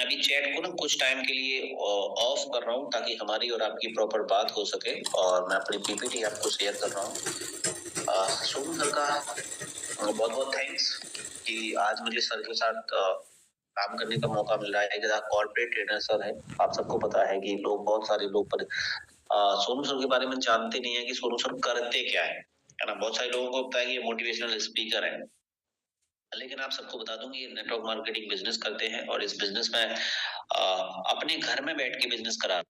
अभी चैट को ना कुछ टाइम के लिए ऑफ कर रहा हूँ ताकि हमारी और आपकी प्रॉपर बात हो सके, और मैं अपनी पीपीटी आपको शेयर कर रहा हूँ। सोनू सर का बहुत बहुत थैंक्स कि आज मुझे सर के साथ काम करने का मौका मिल रहा है। कॉर्पोरेट ट्रेनर सर है, आप सबको पता है कि बहुत सारे लोग सोनू सर के बारे में जानते नहीं है कि सोनू सर करते क्या है ना। बहुत सारे लोगों को पता है कि ये मोटिवेशनल स्पीकर है, लेकिन आप सबको बता दूं कि ये नेटवर्क मार्केटिंग बिजनेस करते हैं, और इस बिजनेस में अपने घर में बैठ के बिजनेस करा,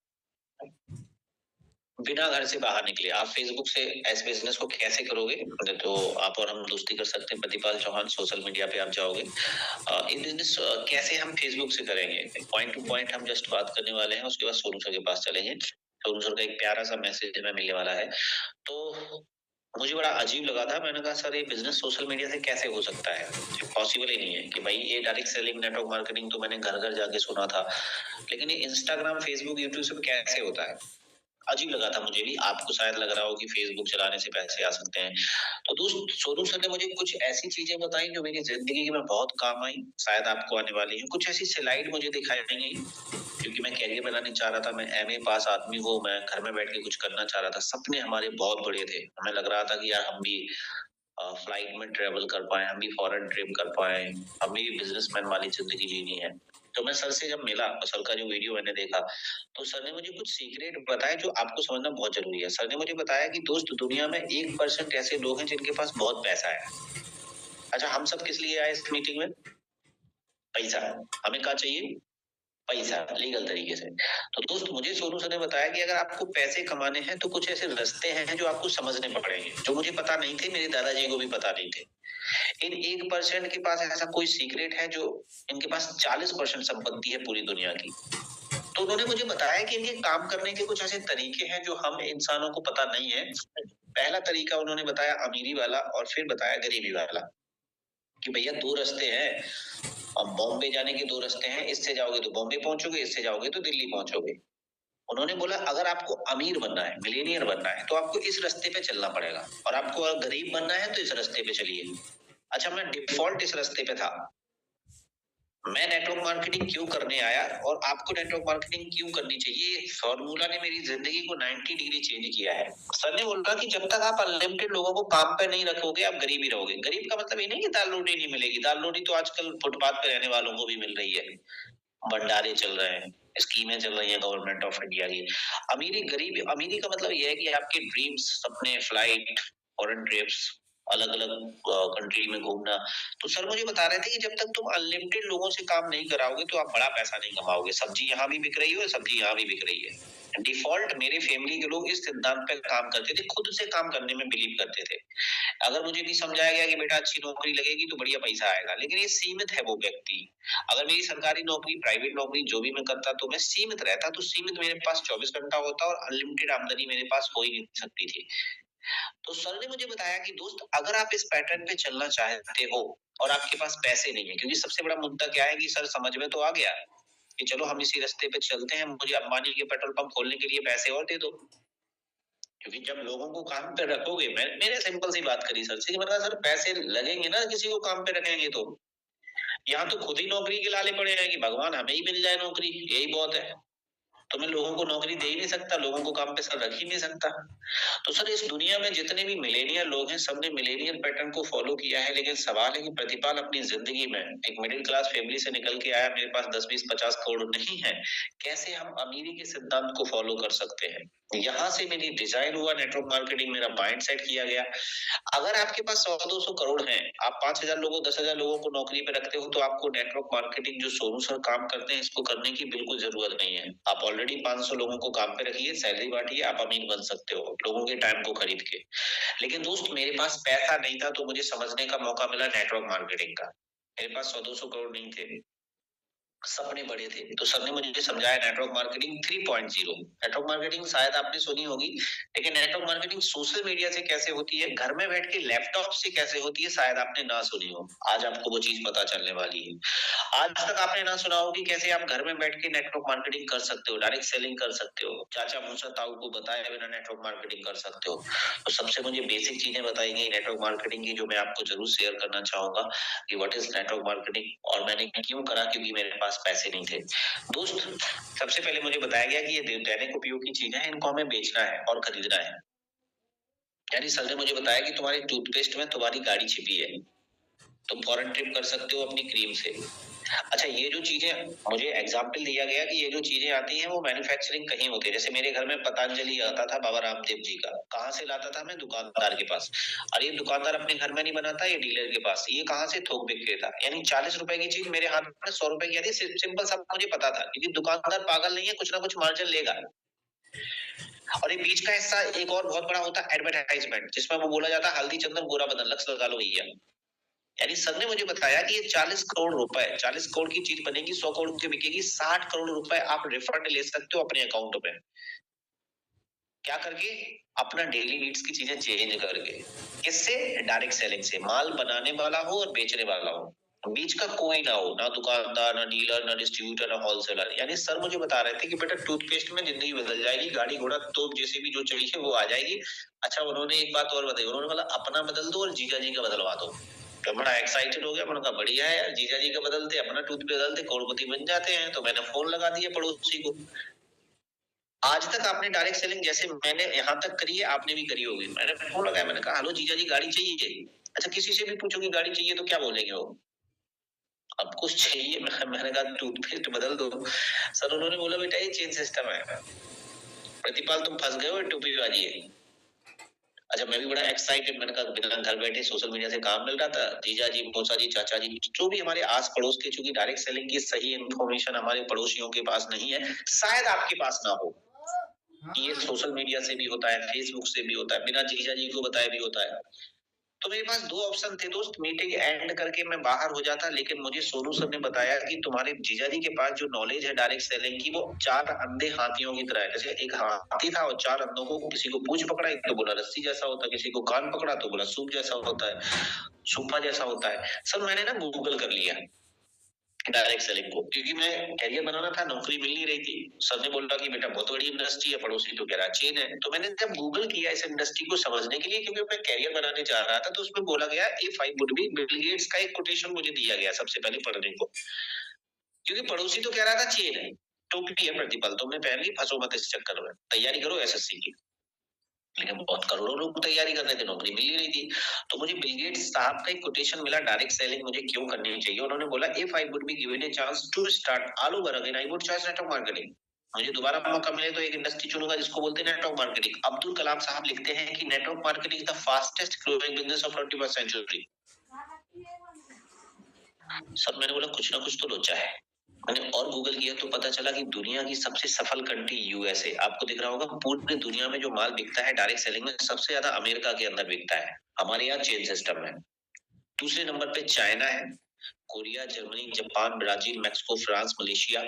बिना घर से बाहर निकले। आप फेसबुक से ऐसे बिजनेस को कैसे करोगे, तो आप और हम दोस्ती कर सकते हैं। प्रतिपाल चौहान सोशल मीडिया पे आप जाओगे, ये बिजनेस कैसे हम फेसबुक से करेंगे, पॉइंट टू पॉइंट हम जस्ट बात करने वाले हैं। उसके बाद सोनू सर के पास चलेंगे। सोनू सर का एक प्यारा सा मैसेज हमें मिलने वाला है। तो मुझे बड़ा अजीब लगा था, मैंने कहा सर ये बिजनेस सोशल मीडिया से कैसे हो सकता है, पॉसिबल ही नहीं है कि भाई ये डायरेक्ट सेलिंग नेटवर्क मार्केटिंग तो मैंने घर घर जाके सुना था, लेकिन ये इंस्टाग्राम फेसबुक यूट्यूब से कैसे होता है। अजीब लगा था मुझे भी, आपको शायद लग रहा हो कि फेसबुक चलाने से पैसे आ सकते हैं। तो दोस्त सोनू सर ने मुझे कुछ ऐसी चीजें बताई जो मेरी जिंदगी में बहुत काम आई, शायद आपको आने वाली है। कुछ ऐसी स्लाइड मुझे दिखाई गई क्योंकि मैं कैरियर बनाने चाह रहा था, मैं एमए पास आदमी हूँ, मैं घर में बैठ के कुछ करना चाह रहा था। सपने हमारे बहुत बड़े थे, हमें लग रहा था कि यार हम भी फ्लाइट में ट्रेवल कर पाए, हम भी फॉरेन ट्रिप कर पाए, हमें भी बिजनेसमैन वाली जिंदगी जीनी है। तो मैं सर से जब मिला, सर का जो वीडियो मैंने देखा, तो सर ने मुझे कुछ सीक्रेट बताया जो आपको समझना बहुत जरूरी है। सर ने मुझे बताया कि दोस्त दुनिया में 1% ऐसे लोग हैं जिनके पास बहुत पैसा है। अच्छा, हम सब किस लिए आए इस मीटिंग में? पैसा। हमें क्या चाहिए? पैसा, लीगल तरीके से। तो दोस्त मुझे सोनू सर ने बताया कि अगर आपको पैसे कमाने हैं तो कुछ ऐसे रास्ते हैं जो आपको समझने पड़ेंगे, जो मुझे पता नहीं थे, मेरे दादाजी को भी पता नहीं थे। इन 1% के पास ऐसा कोई सीक्रेट है जो इनके पास 40% संपत्ति है पूरी दुनिया की। तो उन्होंने मुझे बताया कि इनके काम करने के कुछ ऐसे तरीके हैं जो हम इंसानों को पता नहीं है। पहला तरीका उन्होंने बताया अमीरी वाला, और फिर बताया गरीबी वाला, कि भैया 2 रास्ते हैं। अब बॉम्बे जाने के 2 रास्ते हैं, इससे जाओगे तो बॉम्बे पहुंचोगे, इससे जाओगे तो दिल्ली पहुंचोगे। उन्होंने बोला अगर आपको अमीर बनना है, मिलियनियर बनना है, तो आपको इस रास्ते पे चलना पड़ेगा, और आपको अगर गरीब बनना है तो इस रास्ते पे चलिए। अच्छा, मैं डिफॉल्ट इस रास्ते पे था। मैं नेटवर्क मार्केटिंग क्यों करने आया और आपको नेटवर्क मार्केटिंग क्यों करनी चाहिए, फॉर्मूला ने मेरी जिंदगी को 90 डिग्री चेंज किया है। सर ने बोला कि जब तक आप अनलिमिटेड लोगों को काम पे नहीं रखोगे, आप गरीब ही रहोगे। गरीब का मतलब ये नहीं कि दाल रोटी नहीं मिलेगी, दाल रोटी तो आजकल फुटपाथ पे रहने वालों को भी मिल रही है, भंडारे चल रहे हैं, स्कीमें चल रही है गवर्नमेंट ऑफ इंडिया की। अमीरी का मतलब यह है कि आपके ड्रीम्स, सपने, फ्लाइट, फॉरेन ट्रिप्स, अलग अलग कंट्री में घूमना। तो सर मुझे बता रहे थे कि जब तक तुम अनलिमिटेड लोगों से काम नहीं कराओगे तो आप बड़ा पैसा नहीं कमाओगे। सब्जी यहाँ भी बिक रही है, सब्जी यहाँ भी बिक रही है। डिफॉल्ट मेरे फैमिली के लोग इस सिद्धांत पे काम करते थे, खुद से काम करने में बिलीव करते थे। अगर मुझे भी समझाया गया कि बेटा अच्छी नौकरी लगेगी तो बढ़िया पैसा आएगा, लेकिन ये सीमित है वो व्यक्ति। अगर मेरी सरकारी नौकरी, प्राइवेट नौकरी जो भी मैं करता तो मैं सीमित रहता, तो सीमित मेरे पास 24 घंटा होता और अनलिमिटेड आमदनी मेरे पास हो ही नहीं सकती थी। तो सर ने मुझे बताया कि दोस्त अगर आप इस पैटर्न पे चलना चाहते हो और आपके पास पैसे नहीं है, क्योंकि सबसे बड़ा मुद्दा क्या है कि सर समझ में तो आ गया कि चलो हम इसी रास्ते पे चलते हैं, मुझे अंबानी के पेट्रोल पंप खोलने के लिए पैसे और दे दो। क्योंकि जब लोगों को काम पे रखोगे, मैंने सिंपल सी बात करी सर से कि मतलब सर पैसे लगेंगे ना, किसी को काम पे रखेंगे तो। यहाँ तो खुद ही नौकरी के लाले पड़े हैं कि भगवान हमें ही मिल जाए नौकरी, यही बहुत है। तो मैं लोगों को नौकरी दे ही नहीं सकता, लोगों को काम पे सर रख ही नहीं सकता। तो सर इस दुनिया में जितने भी मिलेनियल लोग हैं, सबने मिलेनियल पैटर्न को फॉलो किया है, लेकिन सवाल है कि प्रतिपाल अपनी जिंदगी में एक मिडिल क्लास फैमिली से निकल के आया, मेरे पास 10, 20, 50 करोड़ नहीं है, कैसे हम अमीरी के सिद्धांत को फॉलो कर सकते हैं। यहाँ से मेरी डिजाइन हुआ नेटवर्क मार्केटिंग, मेरा माइंड सेट किया गया। अगर आपके पास 100-200 करोड़ हैं, आप 5,000 लोगों, 10,000 लोगों को नौकरी पे रखते हो, तो आपको नेटवर्क मार्केटिंग जो सोनू सर काम करते हैं इसको करने की बिल्कुल जरूरत नहीं है। आप ऑलरेडी 500 लोगों को काम पे रखिए, सैलरी बांटिए, आप अमीर बन सकते हो लोगों के टाइम को खरीद के। लेकिन दोस्त मेरे पास पैसा नहीं था, तो मुझे समझने का मौका मिला नेटवर्क मार्केटिंग का। मेरे पास 100-200 करोड़ नहीं थे, सपने बड़े थे। तो सर ने मुझे समझाया नेटवर्क मार्केटिंग 3.0। नेटवर्क मार्केटिंग शायद आपने सुनी होगी, लेकिन नेटवर्क मार्केटिंग सोशल मीडिया से कैसे होती है, घर में बैठ के लैपटॉप से कैसे होती है, शायद आपने ना सुनी हो। आज आपको वो चीज पता चलने वाली है। आज तक आपने ना सुना हो कि कैसे आप घर में बैठ के नेटवर्क मार्केटिंग कर सकते हो, डायरेक्ट सेलिंग कर सकते हो, चाचा मूसा ताऊ को बताए बिना नेटवर्क मार्केटिंग कर सकते हो। तो सबसे मुझे बेसिक चीजें बताई गई नेटवर्क मार्केटिंग की, जो मैं आपको जरूर शेयर करना चाहूंगा कि व्हाट इज नेटवर्क मार्केटिंग, और मैंने क्यों करा, क्योंकि मेरे पास पास पैसे नहीं थे। दोस्त, सबसे पहले मुझे बताया गया कि ये दैनिक उपयोग की चीजें हैं, इनको हमें बेचना है और खरीदना है। यानी सर ने मुझे बताया कि तुम्हारी टूथपेस्ट में तुम्हारी गाड़ी छिपी है, तुम फॉरेन ट्रिप कर सकते हो अपनी क्रीम से। अच्छा, ये जो चीजें मुझे एग्जाम्पल दिया गया कि ये जो चीजें आती हैं वो मैन्युफैक्चरिंग कहीं होती है। जैसे मेरे घर में पतंजलि आता था बाबा रामदेव जी का, कहाँ से लाता था मैं? दुकानदार के पास। और ये दुकानदार अपने घर में नहीं बनाता, ये डीलर के पास। ये कहाँ से? थोक विक्रेता। यानी 40 रुपए की चीज मेरे हाथ में 100 रुपए की आती है। सिंपल सा मुझे पता था, क्योंकि दुकानदार पागल नहीं है, कुछ ना कुछ मार्जिन लेगा। और ये बीच का हिस्सा एक और बहुत बड़ा होता है एडवर्टाइजमेंट, जिसमें वो बोला जाता है हल्दी चंदन गोरा बदन, लक्स लगा लो भैया। यानी सर ने मुझे बताया कि ये 40 करोड़ रुपए, 40 करोड़ की चीज बनेगी, 100 करोड़ की बिकेगी, 60 करोड़ रुपए आप रिफंड ले सकते हो अपने अकाउंट में। क्या करके? अपना डेली नीड्स की चीजें चेंज करके। किससे? डायरेक्ट सेलिंग से। माल बनाने वाला हो और बेचने वाला हो, बीच का कोई ना हो, ना दुकानदार, ना डीलर, ना डिस्ट्रीब्यूटर, ना होलसेलर। यानी सर मुझे बता रहे थे कि बेटा टूथपेस्ट में जिंदगी बदल जाएगी, गाड़ी घोड़ा तोप जैसे भी जो चाहिए वो आ जाएगी। अच्छा, उन्होंने एक बात और बताई, उन्होंने बोला अपना बदल दो और जीजा जी का बदलवा दो। तो बड़ा एक्साइटेड हो गया, मैंने कहा बढ़िया है यार, जीजा जी का बदलते, अपना टूथ बदलते, करोड़पति बन जाते हैं। तो मैंने फोन लगा दिया पड़ोसी को। आज तक आपने डायरेक्ट सेलिंग जैसे मैंने यहाँ तक करी है, आपने भी करी होगी। मैंने फोन लगाया, मैंने कहा हेलो जीजा जी, गाड़ी चाहिए। अच्छा, किसी से भी पूछोगे गाड़ी चाहिए तो क्या बोलेंगे वो? अब कुछ चाहिए, मैंने कहा टूथपेस्ट बदल दो। सर उन्होंने बोला बेटा ये चेन सिस्टम है, प्रतिपाल तुम फंस गए हो, टोपी वाली है। अच्छा, मैं भी बड़ा एक्साइटेड, मैंने कहा बिना घर बैठे सोशल मीडिया से काम मिल रहा था। जीजा जी, मौसा जी, चाचा जी, जो भी हमारे आस पड़ोस के, चूंकि डायरेक्ट सेलिंग की सही इन्फॉर्मेशन हमारे पड़ोसियों के पास नहीं है, शायद आपके पास ना हो। ये सोशल मीडिया से भी होता है, फेसबुक से भी होता है, बिना जीजा जी को बताए भी होता है। तो मेरे पास दो ऑप्शन थे दोस्त, मीटिंग एंड करके मैं बाहर हो जाता, लेकिन मुझे सोनू सर ने बताया कि तुम्हारे जीजा जी के पास जो नॉलेज है डायरेक्ट सेलिंग की, वो 4 अंधे हाथियों की तरह है। जैसे एक हाथी था और 4 अंधों को, किसी को पूंछ पकड़ा एक तो बोला रस्सी जैसा होता है, किसी को कान पकड़ा तो बोला सूप जैसा होता है, सूपा जैसा होता है। सर मैंने ना गूगल कर लिया डायरेक्ट सेलिंग को, क्योंकि मैं कैरियर बनाना था, नौकरी मिल नहीं रही थी। सर ने बोला कि बेटा बहुत बड़ी इंडस्ट्री है, पड़ोसी तो कह रहा चेन है। तो मैंने जब गूगल किया इस इंडस्ट्री को समझने के लिए, क्योंकि मैं कैरियर बनाने जा रहा था, तो उसमें बोला गया if I would B, Bill Gates का एक कोटेशन मुझे दिया गया सबसे पहले पढ़ने को, क्योंकि पड़ोसी तो कह रहा था चेन है, टोपी है प्रतिपल, तुमने पहन ली, फंसो मत इस चक्कर में, तैयारी करो एसएससी की। लेकिन बहुत करोड़ों लोग तैयारी कर रहे थे, नौकरी मिल ही रही थी। तो मुझे बिल गेट्स साहब का एक कोटेशन मिला, डायरेक्ट सेलिंग मुझे क्यों करनी चाहिए। उन्होंने बोला if I would be given a chance to start all over again, I would choice network marketing. मुझे दोबारा मौका मिले तो एक इंडस्ट्री चुनूंगा जिसको बोलते हैं नेटवर्क मार्केटिंग। अब्दुल कलाम साहब लिखते हैं कि network marketing is the fastest growing business of 21st century. Sir मैंने बोला कुछ ना कुछ तो लोचा है। मैंने और गूगल किया तो पता चला कि दुनिया की सबसे सफल कंट्री यूएसए, आपको दिख रहा होगा, पूरी दुनिया में जो माल बिकता है डायरेक्ट सेलिंग में, सबसे ज्यादा अमेरिका के अंदर बिकता है। हमारे यहाँ चेन सिस्टम है। दूसरे नंबर पे चाइना है, Korea, Germany, Japan, Brazil, Mexico, France, Malaysia.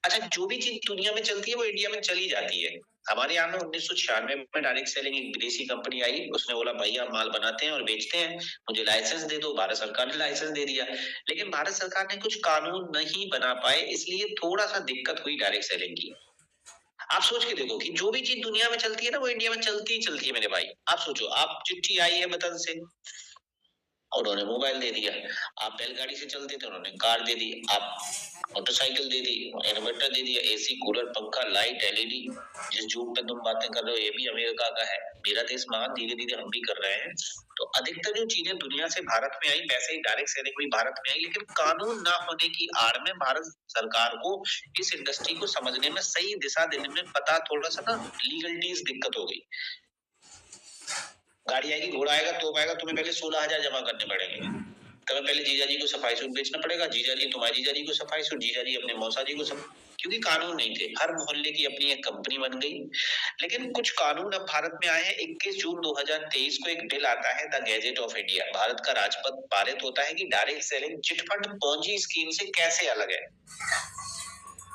अच्छा, जो भी चीज दुनिया में चलती है वो इंडिया में चली जाती है। हमारे यहाँ में 1996 में डायरेक्ट सेलिंग एक विदेशी कंपनी आई, उसने बोला भैया माल बनाते हैं और बेचते हैं, मुझे लाइसेंस दे दो। भारत सरकार ने लाइसेंस दे दिया, लेकिन भारत सरकार ने कुछ कानून नहीं बना पाए, इसलिए थोड़ा सा दिक्कत हुई डायरेक्ट सेलिंग की। आप सोच के देखो कि जो भी चीज दुनिया में चलती है ना, वो इंडिया में चलती ही चलती है मेरे भाई। आप सोचो, आप चिट्ठी आई है वतन से, उन्होंने मोबाइल दे दिया। आप बैलगाड़ी से चलते थे, उन्होंने कार दे दी। आप मोटरसाइकिल दे दी, इन्वर्टर दे दिया, एसी, कूलर, पंखा, लाइट, एलईडी। जिस जुग पे तुम बातें कर रहे हो ये भी अमेरिका का है। मेरा देश महान, धीरे धीरे हम भी कर रहे हैं। तो अधिकतर जो चीजें दुनिया से भारत में आई, वैसे ही डायरेक्ट सेलिंग भी भारत में आई, लेकिन कानून ना होने की आड़ में भारत सरकार को इस इंडस्ट्री को समझने में, सही दिशा देने में पता थोड़ा सा ना लीगलिटीज दिक्कत हो गई। गाड़ी आएगी, घोड़ा आएगा, तोप आएगा, तुम्हें पहले 16,000 जमा करने पड़ेंगे। तुम्हें पहले जीजा जी को सफाई सूट बेचना पड़ेगा, जीजा जी तुम्हारे जीजा जी को सफाई सूट, जीजा जी अपने मौसा जी को क्योंकि कानून नहीं थे। हर मोहल्ले की अपनी एक कंपनी बन गई। लेकिन कुछ कानून अब भारत में आए हैं। 21 जून 2023 को एक बिल आता है, the gadget of India, Bharat का राजपत्र पारित होता है कि direct selling chit fund Ponzi scheme से कैसे अलग है।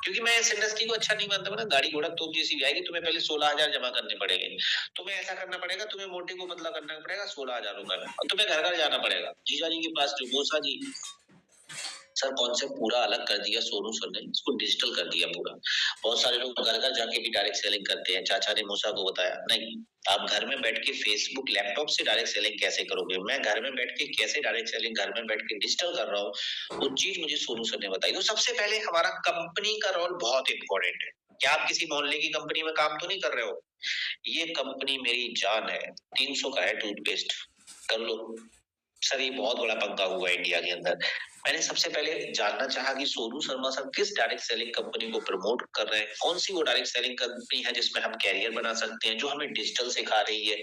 क्योंकि मैं इस इंडस्ट्री को अच्छा नहीं मानता, ना गाड़ी घोड़ा तोप जैसी भी आएगी, तुम्हें पहले 16,000 जमा करने पड़ेंगे, तुम्हें ऐसा करना पड़ेगा, तुम्हें मोटे को बदला करना पड़ेगा 16,000 रुपए में, और तुम्हें घर घर जाना पड़ेगा जीजा जी के पास, जो मौसा जी। सर कॉन्सेप्ट पूरा अलग कर दिया सोनू सर ने, इसको डिजिटल कर दिया पूरा। बहुत सारे लोग घर घर जाके भी डायरेक्ट सेलिंग करते हैं। चाचा ने मूसा को बताया, नहीं, आप घर में बैठ के फेसबुक लैपटॉप से डायरेक्ट सेलिंग कैसे करोगे? मैं घर में बैठ के कैसे डायरेक्ट सेलिंग घर में बैठ के डिजिटल कर रहा हूँ, वो चीज मुझे सोनू सर ने बताई। तो सबसे पहले हमारा कंपनी का रोल बहुत इंपॉर्टेंट है। क्या आप किसी मोहल्ले की कंपनी में काम तो नहीं कर रहे हो? ये कंपनी मेरी जान है, 300 का है टूथपेस्ट, कर लो। सर ये बहुत बड़ा पंगा हुआ है इंडिया के अंदर। मैंने सबसे पहले जानना चाहा कि सोनू शर्मा सर किस डायरेक्ट सेलिंग कंपनी को प्रमोट कर रहे हैं, कौन सी वो डायरेक्ट सेलिंग कंपनी है जिसमें हम कैरियर बना सकते हैं, जो हमें डिजिटल सिखा रही है।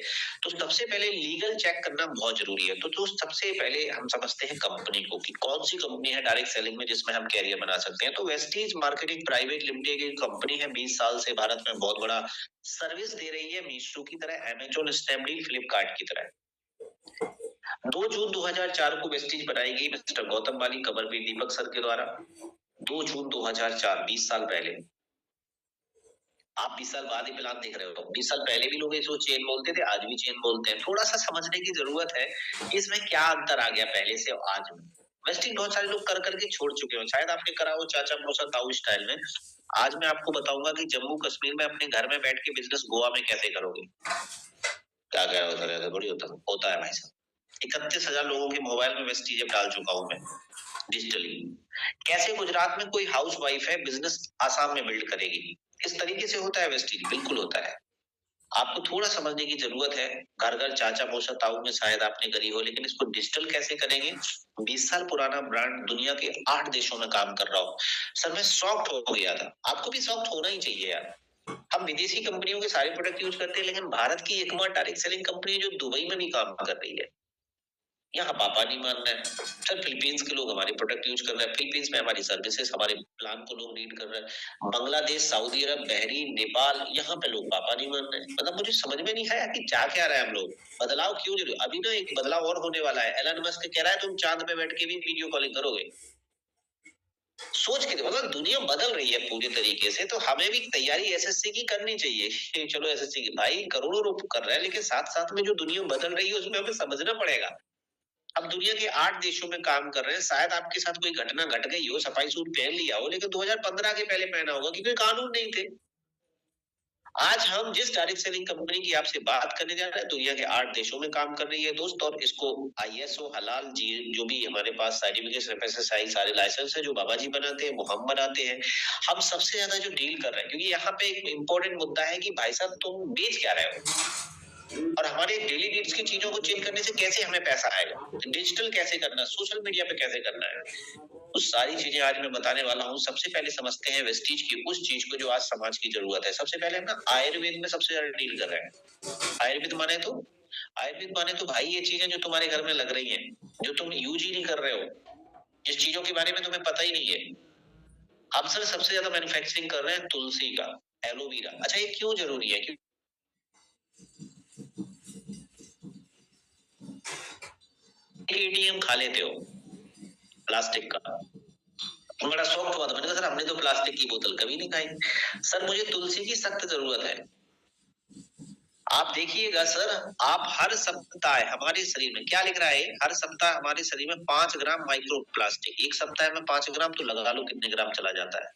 तो सबसे पहले लीगल चेक करना बहुत जरूरी है। तो सबसे पहले हम समझते हैं कंपनी को कि कौन सी कंपनी है डायरेक्ट सेलिंग में जिसमें हम कैरियर बना सकते हैं। तो वेस्टीज मार्केटिंग प्राइवेट लिमिटेड की कंपनी है, 20 साल से भारत में बहुत बड़ा सर्विस दे रही है, मीशो की तरह, अमेजोन, स्नैपडील, फ्लिपकार्ट की तरह। 2 जून 2004 को वेस्टीज बनाई गई मिस्टर गौतम वाली, कमरवीर दीपक सर के द्वारा। 2 जून 2004, 20 साल पहले। आप 20 साल बाद ही प्लान देख रहे हो। 20 साल पहले भी लोग इसको चेन बोलते थे, आज भी चेन बोलते हैं। थोड़ा सा समझने की जरूरत है कि इसमें क्या अंतर आ गया पहले से और आज में। वेस्टिंग बहुत सारे लोग कर करके छोड़ चुके हो, शायद आपने करा हो चाचा मौसा ताऊ स्टाइल में। आज मैं आपको बताऊंगा कि जम्मू कश्मीर में अपने घर में बैठ के बिजनेस गोवा में कैसे करोगे। क्या कह रहा होता बड़ी होता है भाई साहब। 31,000 लोगों के मोबाइल में वेस्टीज ऐप डाल चुका हूं मैं डिजिटली। कैसे गुजरात में कोई हाउस वाइफ है बिजनेस आसाम में बिल्ड करेगी, इस तरीके से होता है वेस्टीज, बिल्कुल होता है। आपको थोड़ा समझने की जरूरत है। घर घर चाचा मौसा ताऊ में शायद आपने करी हो, लेकिन इसको डिजिटल कैसे करेंगे? 20 साल पुराना ब्रांड दुनिया के 8 देशों में काम कर रहा हूँ। सर मैं शॉक्ड हो गया था, आपको भी शॉक्ड होना ही चाहिए यार। हम विदेशी कंपनियों के सारे प्रोडक्ट यूज करते हैं, लेकिन भारत की एकमात्र डायरेक्ट सेलिंग कंपनी जो दुबई में भी काम कर रही है, यहाँ पापा नहीं मान रहे हैं। सर फिलीपींस के लोग हमारे प्रोडक्ट यूज कर रहे हैं, फिलीपींस में हमारी सर्विसेज, हमारे प्लान को लोग रीड कर रहे हैं। बांग्लादेश, सऊदी अरब, बहरीन, नेपाल, यहाँ पे लोग पापा नहीं मान रहे हैं। मतलब मुझे समझ में नहीं आया कि चाह क्या रहे हैं हम लोग, बदलाव क्यों जरूरी। अभी ना एक बदलाव और होने वाला है। एलन मस्क कह रहा है तुम चांद पे बैठ के भी वीडियो कॉलिंग करोगे। सोच के मतलब दुनिया बदल रही है पूरी तरीके से, तो हमें भी तैयारी एसएससी की करनी चाहिए। चलो एसएससी की भाई करोड़ों रुपए कर रहे हैं, लेकिन साथ साथ में जो दुनिया बदल रही है उसमें हमें समझना पड़ेगा। अब दुनिया के 8 देशों में काम कर रहे हैं, शायद आपके साथ कोई घटना घट गई हो, सफाई सूट पहन लिया हो, लेकिन 2015 के पहले पहना होगा क्योंकि कानून नहीं थे। आज हम जिस डायरेक्ट सेलिंग कंपनी की आपसे बात करने जा रहे हैं, दुनिया के 8 देशों में काम कर रही है दोस्त, और इसको आईएसओ, हलाल जी, जो भी हमारे पास सर्टिफिकेशन, एफएसएसआई, सारे लाइसेंस है जो बाबा जी बनाते हैं वो हम बनाते हैं। हम सबसे ज्यादा जो डील कर रहे हैं, क्योंकि यहाँ पे एक इंपॉर्टेंट मुद्दा है कि भाई साहब तुम बेच क्या रहे हो और हमारे डेली नीड्स की चीजों को चेंज करने से कैसे हमें पैसा आएगा, डिजिटल कैसे करना है, सोशल मीडिया पे कैसे करना है, वो सारी चीजें आज मैं बताने वाला हूँ। सबसे पहले समझते हैं वेस्टीज की उस चीज को जो आज समाज की जरूरत है। सबसे पहले हम ना आयुर्वेद में सबसे ज्यादा डील कर रहे हैं। आयुर्वेद माने तो भाई ये चीजें जो तुम्हारे घर में लग रही हैं, जो तुम यूज ही नहीं कर रहे हो, जिस चीजों के बारे में तुम्हें पता ही नहीं है, हम सर सबसे ज्यादा मैन्युफैक्चरिंग कर रहे हैं तुलसी का, एलोवेरा। अच्छा ये क्यों जरूरी है? क्योंकि एटीएम खा लेते हो प्लास्टिक का, बड़ा शौक हुआ था। मैंने कहा सर हमने तो प्लास्टिक की बोतल कभी नहीं खाई। सर मुझे तुलसी की सख्त जरूरत है। आप देखिएगा सर, आप हर सप्ताह हमारे शरीर में क्या लिख रहा है, हर सप्ताह हमारे शरीर में 5 ग्राम माइक्रो प्लास्टिक, एक सप्ताह में 5 ग्राम, तो लगा लो कितने ग्राम चला जाता है।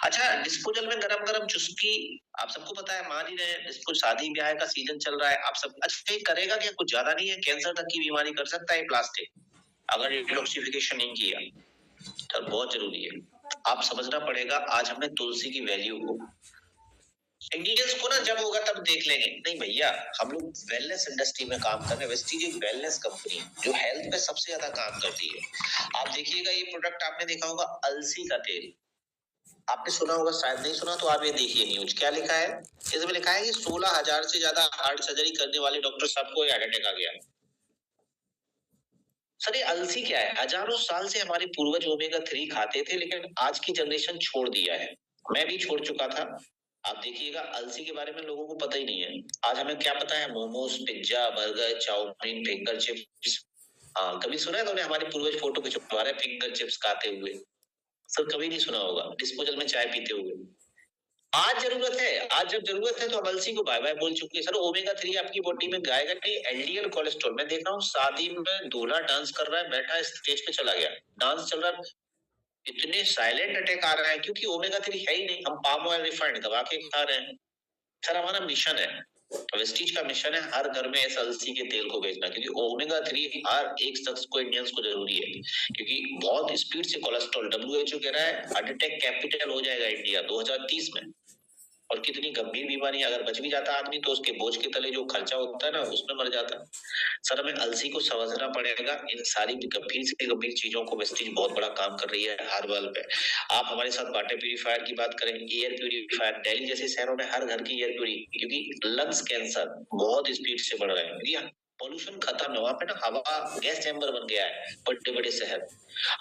अच्छा डिस्पोजल में गरम गरम चुस्की, आप सबको पता है, मान ही रहे इसको, शादी ब्याह का सीजन चल रहा है, आप सब। अच्छा ये करेगा क्या? कुछ ज्यादा नहीं है, कैंसर तक की बीमारी कर सकता है प्लास्टिक अगर डिटॉक्सिफिकेशन नहीं किया। तो बहुत जरूरी है, आप समझना पड़ेगा। आज हमने तुलसी की वैल्यू को, इंडियंस को ना जब होगा तब देख लेंगे, नहीं भैया हम लोग वेलनेस इंडस्ट्री में काम कर रहे हैं। वेस्टीज एक वेलनेस कंपनी है जो हेल्थ पे सबसे ज्यादा काम करती है। आप देखिएगा ये प्रोडक्ट आपने देखा होगा, अलसी का तेल, आपने सुना होगा, शायद नहीं सुना तो आप ये देखिए न्यूज, क्या लिखा है इसमें, लिखा है कि 16,000 से ज्यादा हार्ट सर्जरी करने वाले डॉक्टर साहब को हार्ट अटैक आ गया। सर ये अलसी क्या है? हजारों साल से हमारे पूर्वज ओमेगा 3 खाते थे, लेकिन आज की जनरेशन छोड़ दिया है, मैं भी छोड़ चुका था। आप देखिएगा अलसी के बारे में लोगों को पता ही नहीं है। आज हमें क्या पता है, momos, pizza, burger, chowmein, finger chips. हाँ कभी सुना है तुमने हमारे पूर्वज फोटो खिंचवा रहे फिंगर चिप्स खाते हुए? सर कभी नहीं सुना होगा, डिस्पोजल में चाय पीते हुए। आज जरूरत है, आज जब जरूरत है तो हम अलसी को बाय बाय बोल चुके हैं। सर ओमेगा 3 आपकी बॉडी में गायेगा नहीं, एलडीएल कोलेस्ट्रॉल। मैं देख रहा हूँ शादी में दूल्हा डांस कर रहा है, बैठा स्टेज पे चला गया, डांस चल रहा है, इतने साइलेंट अटैक आ रहा है क्योंकि ओमेगा 3 है ही नहीं, हम पाम ऑयल रिफाइंड दबा के खा रहे हैं। सर हमारा मिशन है, वेस्टीज का मिशन है हर घर में इस अलसी के तेल को बेचना, क्योंकि ओमेगा 3 हर एक शख्स को, इंडियंस को जरूरी है, क्योंकि बहुत स्पीड से कोलेस्ट्रॉल, डब्ल्यूएचओ कह रहा है हार्ट अटैक कैपिटल हो जाएगा इंडिया 2030 में। और कितनी गंभीर बीमारी, अगर बच भी जाता आदमी तो उसके बोझ के तले जो खर्चा होता है ना उसमें मर जाता। सर हमें अलसी को समझना पड़ेगा, इन सारी गंभीर से गंभीर चीजों को वेस्टीज बहुत बड़ा काम कर रही है हर बल पे। आप हमारे साथ वाटर प्यूरिफायर की बात करें, एयर प्यूरिफायर, दिल्ली जैसे शहरों में हर घर की एयर प्यूरी, क्योंकि लंग्स कैंसर बहुत स्पीड से बढ़ रहे हैं, पोल्यूशन खत्म है वहां पे ना, हवा गैस चैम्बर बन गया है बड़े बड़े शहर।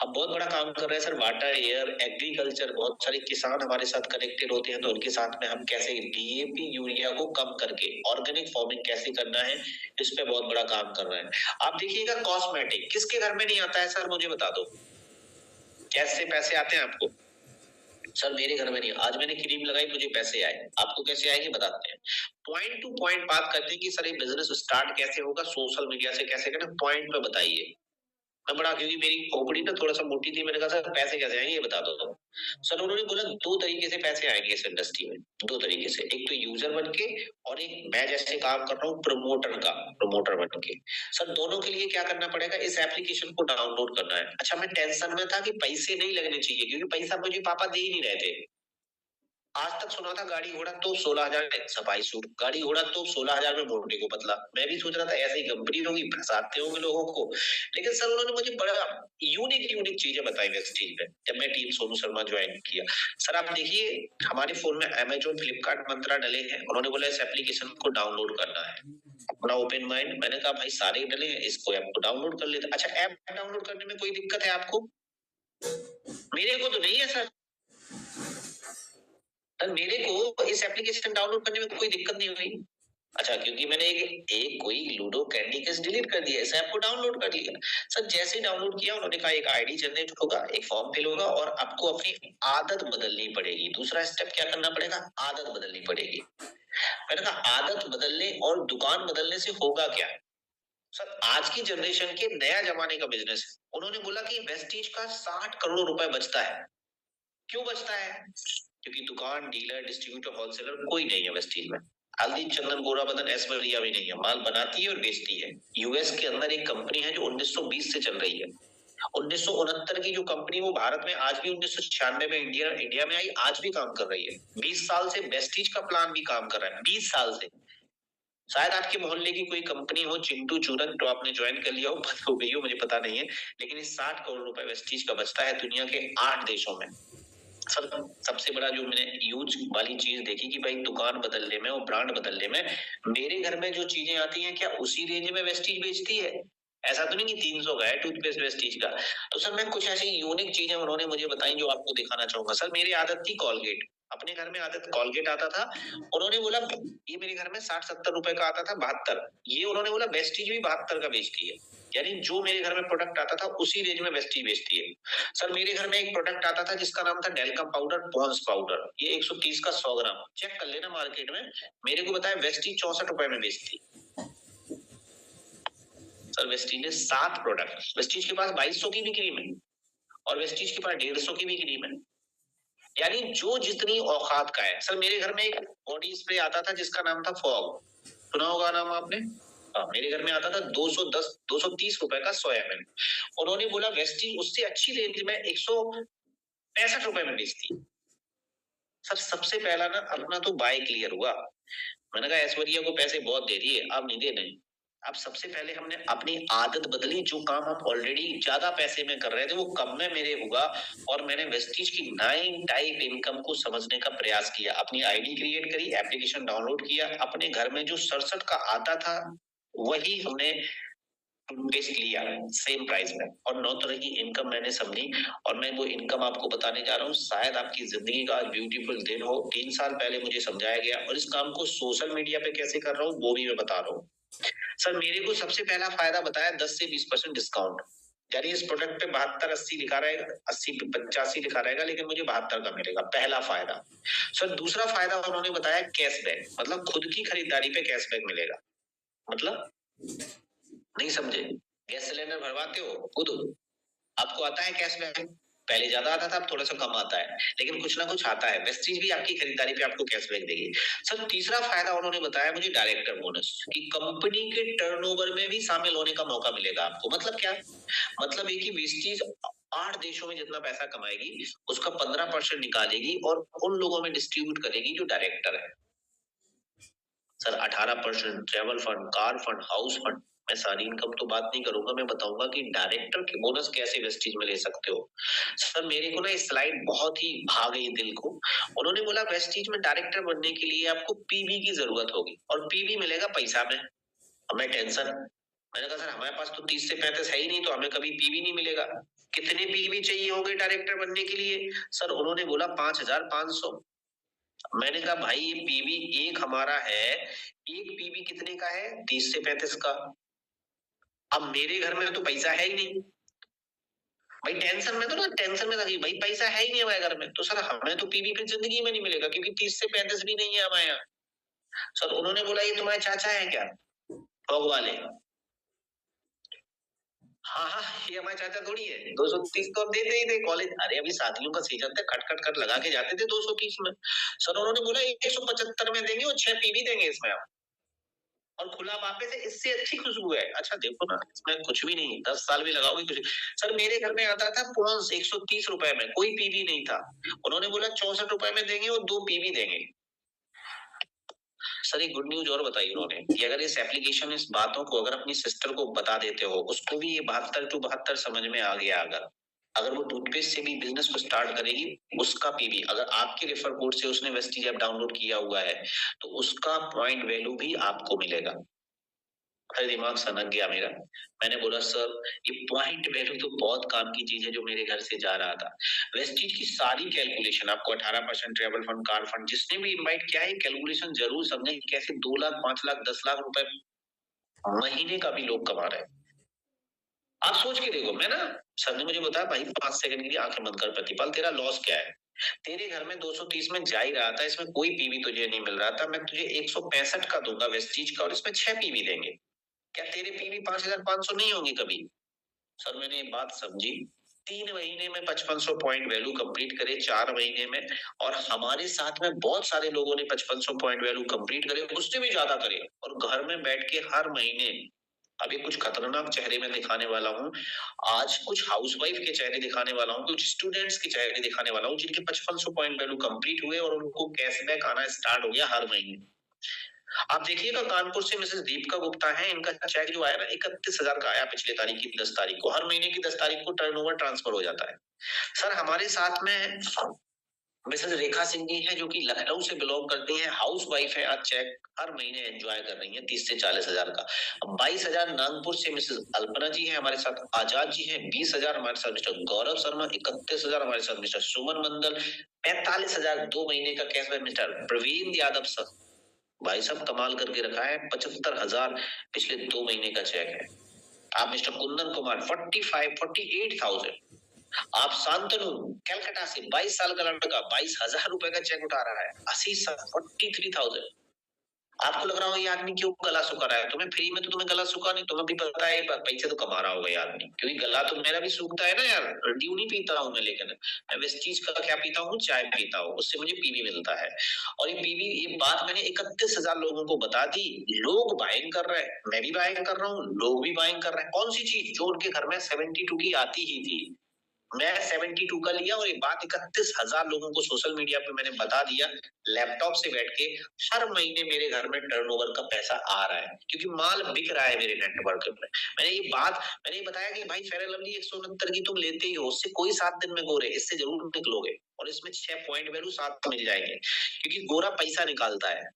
अब बहुत बड़ा काम कर रहे हैं सर, वाटर, एयर, एग्रीकल्चर, बहुत सारे किसान हमारे साथ कनेक्टेड होते हैं, तो उनके साथ में हम कैसे डीएपी यूरिया को कम करके ऑर्गेनिक फार्मिंग कैसे करना है, इस पे बहुत बड़ा काम कर रहे हैं। आप देखिएगा कॉस्मेटिक किसके घर में नहीं आता है सर, मुझे बता दो, कैसे पैसे आते हैं आपको? सर मेरे घर में नहीं, आज मैंने क्रीम लगाई मुझे पैसे आए, आपको कैसे आएंगे बताते हैं। पॉइंट टू पॉइंट बात करते हैं कि सर ये बिजनेस स्टार्ट कैसे होगा, सोशल मीडिया से कैसे करें, पॉइंट पे बताइए। मैं बड़ा, क्योंकि मेरी खोपड़ी ना थोड़ा सा मोटी थी, मैंने कहा सर पैसे कैसे आएंगे ये बता दो। सर उन्होंने बोला दो तरीके से पैसे आएंगे इस इंडस्ट्री में, दो तरीके से, एक तो यूजर बन के और एक मैं जैसे काम कर रहा हूँ प्रमोटर बन के। सर दोनों के लिए क्या करना पड़ेगा, इस एप्लीकेशन को डाउनलोड करना है। अच्छा मैं टेंशन में था कि पैसे नहीं लगने चाहिए, क्योंकि पैसा मुझे पापा दे ही नहीं रहे थे। आज तक सुना था गाड़ी घोड़ा तो 16,000 सफाई सूट, गाड़ी घोड़ा तो 16,000 में मोटे को पतला। मैं भी सोच रहा था ऐसे ही कंपनी होगी, फंसाते होंगे लोगों को। लेकिन सर उन्होंने मुझे बड़ा यूनिक चीजें बताई वेस्टीज में, जब मैं टीम सोनू शर्मा ज्वाइन किया। सर आप देखिए हमारे फोन में अमेजोन, फ्लिपकार्ट, मंत्रा डले हैं, उन्होंने बोला इस एप्लीकेशन को डाउनलोड करना है। अपना ओपन माइंड, मैंने कहा भाई सारे डले हैं, इसको ऐप को डाउनलोड कर लेते। अच्छा ऐप डाउनलोड करने में कोई दिक्कत है आपको? मेरे को तो नहीं है सर। सर मेरे को इस एप्लीकेशन डाउनलोड करने में कोई दिक्कत नहीं हुई। अच्छा क्योंकि मैंने एक कोई लूडो कैंडी क्रश डिलीट कर दिया, इस ऐप को डाउनलोड कर लिया। सर जैसे ही डाउनलोड किया उन्होंने कहा एक आईडी जनरेट होगा, एक फॉर्म फिल होगा और आपको अपनी आदत बदलनी पड़ेगी। दूसरा स्टेप क्या करना पड़ेगा, आदत बदलनी पड़ेगी। मैंने कहा आदत बदलने और दुकान बदलने से होगा क्या? सर आज की जनरेशन के नया जमाने का बिजनेस है। उन्होंने बोला कि वेस्टीज का 60 करोड़ रुपए बचता है। क्यों बचता है? क्योंकि दुकान, डीलर, डिस्ट्रीब्यूटर, होलसेलर कोई नहीं है वेस्टीज में। हल्दी, चंदन, गोरा बदन, ऐश्वर्या भी नहीं है, माल बनाती है और बेचती है। यूएस के अंदर एक कंपनी है जो 1920 से चल रही है। 1969 की जो कंपनी, वो भारत में आज भी 1996 में इंडिया में आई, आज भी काम कर रही है। 20 साल से वेस्टीज का प्लान भी काम कर रहा है, 20 साल से। शायद आपके मोहल्ले की कोई कंपनी हो चिंटू चूरन, तो आपने ज्वाइन कर लिया हो, बंद हो गई हो, मुझे पता नहीं है। लेकिन इस 60 करोड़ रुपए वेस्टीज का बचता है दुनिया के 8 देशों में। सर सबसे बड़ा जो मैंने यूज वाली चीज देखी कि भाई दुकान बदलने में और ब्रांड बदलने में, मेरे घर में जो चीजें आती हैं क्या उसी रेंज में वेस्टीज बेचती है? ऐसा तो नहीं कि 300 का है टूथपेस्ट वेस्टीज का। तो सर मैं कुछ ऐसी यूनिक चीजें उन्होंने मुझे बताई जो आपको दिखाना चाहूंगा। सर मेरी आदत थी कॉलगेट, अपने घर में आदत कॉलगेट आता था। उन्होंने बोला ये मेरे घर में 60-70 रुपए का आता था, 72, ये उन्होंने बोला वेस्टीज भी 72 का बेचती है। यानी जो मेरे घर में प्रोडक्ट आता था उसी रेंज में वेस्टीज बेचती है। सर मेरे घर में एक प्रोडक्ट आता था जिसका नाम था डेलकम पाउडर, पॉन्स पाउडर, ये 130 का 100 ग्राम, चेक कर लेना मार्केट में। मेरे को बताया वेस्टीज 64 रुपए में बेचती। सर वेस्टीज ने 7 प्रोडक्ट, वेस्टीज के पास 2200 की भी क्रीम है और वेस्टीज के पास 150 की भी क्रीम है, यानी जो जितनी औकात का है। सर मेरे घर में एक बॉडी स्प्रे आता था जिसका नाम था फॉग, सुना होगा नाम आपने? हाँ, मेरे घर में आता था 230 रुपए का 100 ml। उन्होंने बोला वेस्टीज उससे अच्छी रेंज में 165 रुपए में बेचती। सर सबसे पहला ना अपना तो बाय क्लियर हुआ। मैंने कहा ऐश्वर्या को पैसे बहुत दे दिए, अब नहीं देने। अब सबसे पहले हमने अपनी आदत बदली, जो काम हम ऑलरेडी ज्यादा पैसे में कर रहे थे वो कम में मेरे हुआ। और मैंने वेस्टीज की 9 टाइप इनकम को समझने का प्रयास किया, अपनी आईडी क्रिएट करी, एप्लीकेशन डाउनलोड किया, अपने घर में जो 67 का आता था वही हमने टूथपेस्ट लिया सेम प्राइस में, और 9 तरह की इनकम मैंने समझी। और मैं वो इनकम आपको बताने जा रहा हूँ, शायद आपकी जिंदगी का ब्यूटीफुल दिन हो। 3 साल पहले मुझे समझाया गया और इस काम को सोशल मीडिया पे कैसे कर रहा हूँ वो भी मैं बता रहा हूँ। सर मेरे को सबसे पहला फायदा बताया 10 से 20% डिस्काउंट, यानी इस प्रोडक्ट पे 72-80 लिखा रहेगा, 80-85 लिखा रहेगा, लेकिन मुझे 72 का मिलेगा, पहला फायदा। सर दूसरा फायदा उन्होंने बताया कैशबैक, मतलब खुद की खरीदारी पे कैशबैक मिलेगा। मतलब नहीं समझे? गैस सिलेंडर भरवाते हो खुद, आपको आता है कैशबैक, पहले ज्यादा आता था, अब थोड़ा सा कम आता है, लेकिन कुछ ना कुछ आता है। वेस्टीज भी आपकी खरीदारी पे आपको कैशबैक देगी। सर तीसरा फायदा उन्होंने बताया मुझे डायरेक्टर बोनस, कि कंपनी के टर्नओवर में भी शामिल होने का मौका मिलेगा आपको। मतलब क्या? मतलब है कि वेस्टीज 8 देशों में जितना पैसा कमाएगी उसका 15% निकालेगी और उन लोगों में डिस्ट्रीब्यूट करेगी जो डायरेक्टर है। Sir 18% travel fund, car fund, house fund. मैं सारी इनकम तो बात नहीं करूंगा, मैं बताऊंगा कि डायरेक्टर के बोनस कैसे वेस्टीज में ले सकते हो। सर मेरे को ना ये स्लाइड बहुत ही भा गई दिल को। उन्होंने बोला वेस्टीज में डायरेक्टर बनने के लिए आपको पीबी की जरूरत होगी, और पीबी मिलेगा पैसा में। हमें टेंशन। मैंने कहा सर हमारे पास तो 30 से 35 है ही नहीं, तो हमें कभी पीबी नहीं मिलेगा। कितने पीबी चाहिए होंगे डायरेक्टर बनने के लिए? सर उन्होंने बोला 5,500। मैंने कहा भाई ये पीबी एक हमारा है, एक पीबी कितने का है? 30 से 35 का। अब मेरे घर में तो पैसा है ही नहीं भाई। टेंशन में तो ना, टेंशन में लगी भाई, पैसा है ही नहीं हमारे घर में, तो सर हमें तो पीबी फिर जिंदगी में नहीं मिलेगा, क्योंकि 30 से 35 भी नहीं है हमारे यहाँ। सर उन्होंने बोला ये तुम्हारे चाचा है क्या फॉग वाले? हाँ हाँ, ये हमारे चाचा थोड़ी है। 230 तो अब देते ही थे कॉलेज। अरे अभी शादियों का सीजन था, खट खट खट लगा के जाते थे 230 में। सर उन्होंने बोला 175 में देंगे और 6 पीबी देंगे इसमें आप, और खुला वापस है, इससे अच्छी खुशबू है। अच्छा देखो ना, इसमें कुछ भी नहीं, 10 साल भी लगाओगे कुछ। सर मेरे घर में आता था पॉन्स 130 रुपए में, कोई पीबी नहीं था। उन्होंने बोला 64 रुपए में देंगे और 2 पीबी देंगे। सर एक गुड न्यूज और बताई उन्होंने, कि अगर इस एप्लीकेशन, इस बातों को अगर अपनी सिस्टर को बता देते हो, उसको भी ये 72 टू 72 समझ में आ गया, अगर वो टूथपेस्ट से भी बिजनेस को स्टार्ट करेगी, उसका पीबी अगर आपके रेफर कोड से उसने वेस्टीज ऐप डाउनलोड किया हुआ है, तो उसका पॉइंट वैल्यू भी आपको मिलेगा। फिर दिमाग सनक गया मेरा। मैंने बोला सर ये पॉइंट वैल्यू तो बहुत काम की चीज है जो मेरे घर से जा रहा था। वेस्टीज की सारी कैलकुलेशन आपको 18% ट्रेवल फंड, कार फंड, जिसने भी इनवाइट किया है, कैलकुलेशन जरूर समझें कैसे 2 लाख, 5 लाख, 10 लाख रुपए महीने का भी लोग कमा रहे हैं। आप सोच के देखो। मैं ना, सर ने मुझे बताया भाई 5 सेकंड के लिए आंखें बंद कर प्रतिपाल, तेरा लॉस क्या है? तेरे घर में 230 में जा ही रहा था, इसमें कोई पीवी तुझे नहीं मिल रहा था, मैं तुझे 165 का दूंगा वेस्टीज का, और इसमें 6 पीवी देंगे। क्या तेरे पीवी 5,500 नहीं होंगे कभी? सर मैंने एक बात समझी। 3 महीने में 5500 पॉइंट वैल्यू कंप्लीट करे, 4 महीने में, और हमारे साथ में बहुत सारे लोगों ने 5500 पॉइंट वैल्यू कंप्लीट करे, उससे भी ज्यादा करे, और घर में बैठ के हर महीने। अभी कुछ खतरनाक चेहरे में दिखाने वाला हूँ। आज कुछ हाउसवाइफ के चेहरे दिखाने वाला हूँ, कुछ स्टूडेंट्स के चेहरे दिखाने वाला हूँ, जिनके 5500 पॉइंट वैल्यू कंप्लीट हुए और उनको कैशबैक आना स्टार्ट हो गया हर महीने। आप देखिएगा कानपुर से मिसेस दीपिका गुप्ता है, इनका चेक जो आया ना 31,000 का आया पिछले तारीख की 10 तारीख को। हर महीने की 10 तारीख को टर्नओवर ट्रांसफर हो जाता है। सर हमारे साथ में मिसेस रेखा सिंह जी हैं, जो कि लखनऊ से बिलोंग करती हैं, हाउस वाइफ है। आज चेक हर महीने एंजॉय कर रही हैं 30 से 40,000 का। 22,000 नागपुर से मिसेस अल्पना जी है हमारे साथ, आजाद जी हैं 20,000 हमारे साथ, मिस्टर गौरव शर्मा 31,000 हमारे साथ, मिस्टर सुमन मंडल 45,000 2 महीने का cashback, mister Praveen Yadav sir भाई साहब कमाल करके रखा है, 75,000 पिछले 2 महीने का चेक है। आप मिस्टर कुंदन कुमार 48,000। आप शांतनु कलकत्ता से 22 साल का लड़का 22,000 रुपए का चेक उठा रहा है। 43,000। आपको लग रहा होगा ये आदमी क्यों गला सुखा रहा है? तुम्हें फ्री में तो तुम्हें गला सुखा नहीं, तुम्हें भी पता है पैसे तो कमा रहा होगा ये आदमी, क्योंकि गला तो मेरा भी सूखता है ना यार। ड्यू नहीं पीता हूँ मैं, लेकिन मैं इस चीज का क्या पीता हूँ, चाय पीता हूँ, उससे मुझे पीवी मिलता है। और ये पीवी, ये बात मैंने 31,000 लोगों को बता दी। लोग बाइंग कर रहे हैं, मैं भी बाइंग कर रहा हूँ, लोग भी बाइंग कर रहे हैं। कौन सी चीज जो उनके घर में 72 की आती ही थी, मैं 72 का लिया, और ये बात 31,000 लोगों को सोशल मीडिया पे मैंने बता दिया, लैपटॉप से बैठ के। हर महीने मेरे घर में टर्नओवर का पैसा आ रहा है, क्योंकि माल बिक रहा है मेरे नेटवर्क में। मैंने ये बताया कि भाई फेयर लवली 169 की तुम लेते ही हो, उससे कोई 7 दिन में गोरे, इससे जरूर निकलोगे, और इसमें 6 पॉइंट वैल्यू 7 मिल जाएंगे, क्योंकि गोरा पैसा निकालता है।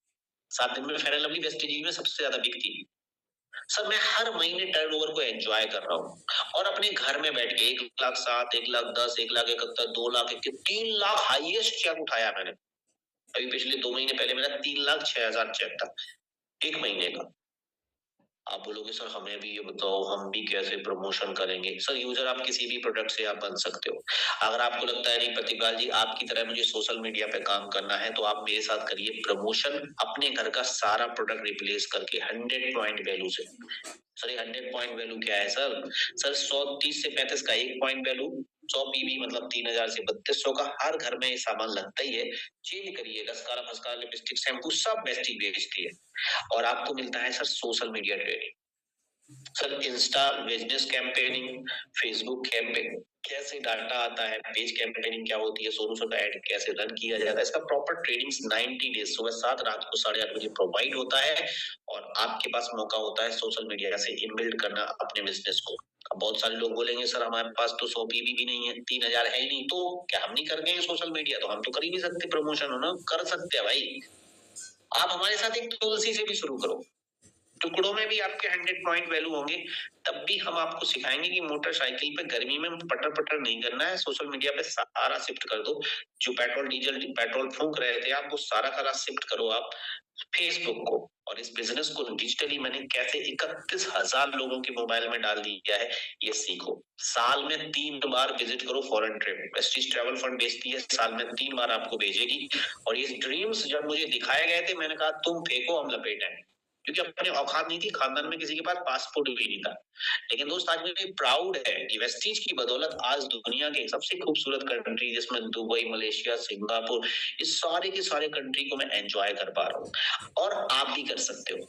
7 दिन में फेयर लवली वेस्टेज में सबसे ज्यादा बिकती है। सर मैं हर महीने टर्नओवर को एंजॉय कर रहा हूँ, और अपने घर में बैठ के 1,07,000, 1,10,000, 1,71,000, 2,00,000, 3,00,000 हाईएस्ट चेक उठाया मैंने। अभी पिछले 2 महीने पहले मेरा 3,06,000 चेक था 1 महीने का। आप बोलोगे सर हमें भी ये बताओ, हम भी कैसे प्रमोशन करेंगे? सर यूजर आप किसी भी प्रोडक्ट से आप बन सकते हो। अगर आपको लगता है नहीं प्रतिपाल जी आपकी तरह मुझे सोशल मीडिया पे काम करना है, तो आप मेरे साथ करिए प्रमोशन, अपने घर का सारा प्रोडक्ट रिप्लेस करके 100 पॉइंट वैल्यू से। सर ये 100 पॉइंट वैल्यू क्या है सर? सर 130 से 35 का 1 पॉइंट वैल्यू, 100 पीबी मतलब 3000 से 3200 का हर घर में ये सामान लगता ही है। चेंज करिए, लस्कारा फस्कारा लिपस्टिक शैम्पू सब बेस्टी बेचती है। और आपको मिलता है sir social media training. Sir Insta business campaigning, Facebook campaign कैसे डाटा आता है, पेज कैंपेनिंग क्या होती है, सोनू सर का ऐड कैसे रन किया जाता है, इसका प्रॉपर ट्रेनिंग 90 डेज सुबह 7 रात को 8:30 बजे प्रोवाइड होता है। और आपके पास मौका होता है सोशल मीडिया से इनबिल्ड करना अपने बिजनेस को। अब बहुत सारे लोग बोलेंगे सर हमारे पास तो 100 पीबी भी नहीं है, 3000 है ही नहीं, तो क्या हम नहीं कर गए सोशल मीडिया? तो हम तो कर ही नहीं सकते प्रमोशन, हो ना, कर सकते हैं भाई। आप हमारे साथ एक तुलसी से भी शुरू करो, टुकड़ों में भी आपके 100 पॉइंट वैल्यू होंगे। तब भी हम आपको सिखाएंगे कि मोटरसाइकिल पे गर्मी में पटर पटर नहीं करना है, सोशल मीडिया पे सारा शिफ्ट कर दो। जो पेट्रोल फूंक रहे थे आप, वो सारा का शिफ्ट करो आप फेसबुक को। और इस बिजनेस को डिजिटली मैंने कैसे 31,000 लोगों के मोबाइल में डाल दिया है, ये सीखो। साल में 3 बार विजिट करो foreign trip, Prestige travel fund भेजती है, साल में 3 बार आपको भेजेगी। और ये ड्रीम्स जब मुझे दिखाए गए थे, मैंने कहा तुम फेंको हम लपेटें, क्योंकि अपने औकात नहीं थी, खानदान में किसी के पास पासपोर्ट भी नहीं था। लेकिन दोस्त आज मुझे प्राउड है कि वेस्टीज की बदौलत आज दुनिया के सबसे खूबसूरत कंट्री जिसमें दुबई, मलेशिया, सिंगापुर, इस सारे के सारे कंट्री को मैं एंजॉय कर पा रहा हूँ। और आप भी कर सकते हो,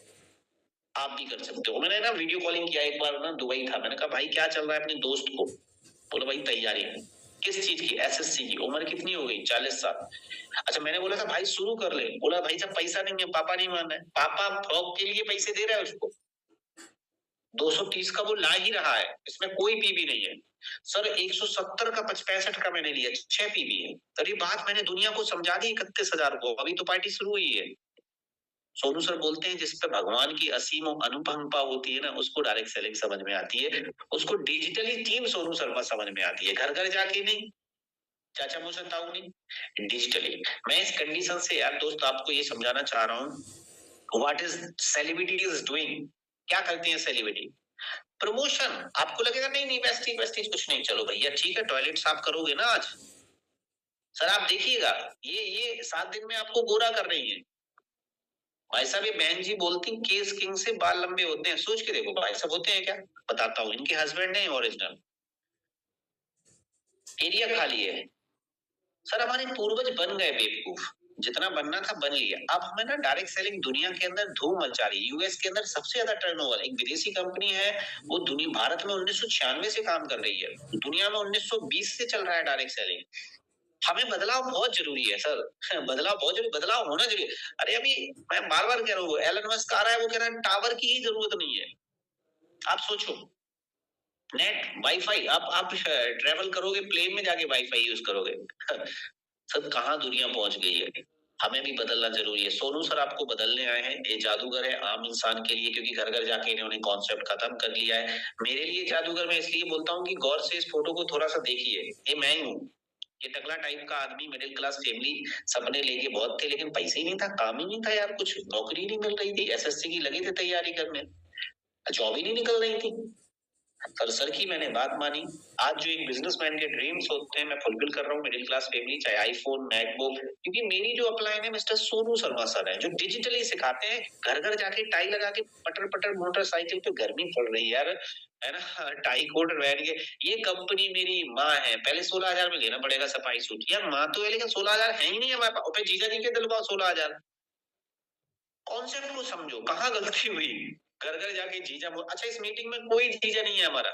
आप भी कर सकते हो। मैंने ना वीडियो कॉलिंग किया एक बार, ना दुबई था, मैंने कहा भाई क्या चल रहा है अपने दोस्त को? बोला भाई तैयारी है। किस चीज की? एसएससी की। उम्र कितनी हो गई? 40 साल। अच्छा, मैंने बोला था भाई शुरू कर ले। बोला भाई जब पैसा नहीं है, पापा नहीं मान रहे, पापा फ्रॉक के लिए पैसे दे रहा है उसको, 230 का वो ला ही रहा है, इसमें कोई पीबी नहीं है। सर 170 का 65 का मैंने लिया, 6 पीबी है। तो ये बात मैंने दुनिया को समझा दी 31,000 को, अभी तो पार्टी शुरू हुई है। सोनू सर बोलते हैं जिस पे भगवान की असीम अनुकंपा होती है ना, उसको डायरेक्ट सेलिंग समझ में आती है, उसको डिजिटली टीम सोनू शर्मा समझ में आती है, घर घर जाके नहीं, चाचा मुझे ताऊ नहीं, डिजिटली। मैं इस कंडीशन से यार दोस्त आपको ये समझाना चाह रहा हूँ, what is celebrity is doing, क्या करते हैं सेलिब्रिटी? प्रमोशन। आपको लगेगा नहीं नहीं वेस्टीज वेस्टीज कुछ नहीं, चलो भैया ठीक है, टॉयलेट साफ करोगे ना आज? सर आप देखिएगा, ये 7 दिन में आपको गोरा कर रही है। भाई साहब ये बहन जी बोलती केस किंग से बाल लंबे होते हैं, सोच के देखो भाई साहब होते हैं क्या? बताता हूँ, इनके हस्बैंड है ओरिजिनल, एरिया खाली है। सर हमारे पूर्वज बन गए बेवकूफ, जितना बनना था बन लिया। अब हमें ना डायरेक्ट सेलिंग दुनिया के अंदर धूम मचा रही है। यूएस के अंदर सबसे ज्यादा टर्नओवर एक विदेशी कंपनी है, वो दुनिया भारत में 1996 से काम कर रही है, दुनिया में 1920 से चल रहा है डायरेक्ट सेलिंग। हमें बदलाव बहुत जरूरी है सर, बदलाव बहुत जरूरी, बदलाव होना जरूरी है। अरे अभी मैं बार बार कह रहा हूँ, एलन मस्क आ रहा है, वो कह रहा है टावर की ही जरूरत नहीं है। आप सोचो, नेट वाईफाई, आप ट्रेवल करोगे प्लेन में जाके वाईफाई यूज करोगे। सर कहाँ दुनिया पहुंच गई है, हमें भी बदलना जरूरी है। सोनू सर आपको बदलने आए हैं, ये जादूगर है आम इंसान के लिए, क्योंकि घर घर जाके इन्होंने कॉन्सेप्ट खत्म कर लिया है। मेरे लिए जादूगर मैं इसलिए बोलता हूँ कि गौर से इस फोटो को थोड़ा सा देखिए, ये मैं ही हूँ। ये टकला टाइप का आदमी, मिडिल क्लास फैमिली, सपने लेके बहुत थे, लेकिन पैसे ही नहीं था, काम ही नहीं था यार, कुछ नौकरी नहीं मिल रही थी, एसएससी की लगे थे तैयारी करने, जॉब ही नहीं निकल रही थी। पर सर की मैंने बात मानी। आज जो एक बिजनेसमैन के ड्रीम्स होते हैं मैं फुलफिल कर रहा हूँ, मिडिल क्लास फैमिली, चाहे आईफोन, मैकबुक, क्योंकि मेरी जो अपलाइन है मिस्टर सोनू शर्मा सर है, जो डिजिटली सिखाते हैं, घर घर जाके टाई लगा के पटर पटर मोटरसाइकिल पे, गर्मी पड़ रही है यार, है ना, टाई कोट पहन के। ये कंपनी मेरी माँ है, पहले 16,000 में लेना पड़ेगा सफाई सूट, यार माँ तो है लेकिन 16,000 है ही नहीं हमारे पास। जीजा जी के दिलवाओ 16,000। कॉन्सेप्ट को समझो, कहाँ गलती हुई? घर घर जाके जीजा अच्छा इस मीटिंग में कोई जीजा नहीं है हमारा,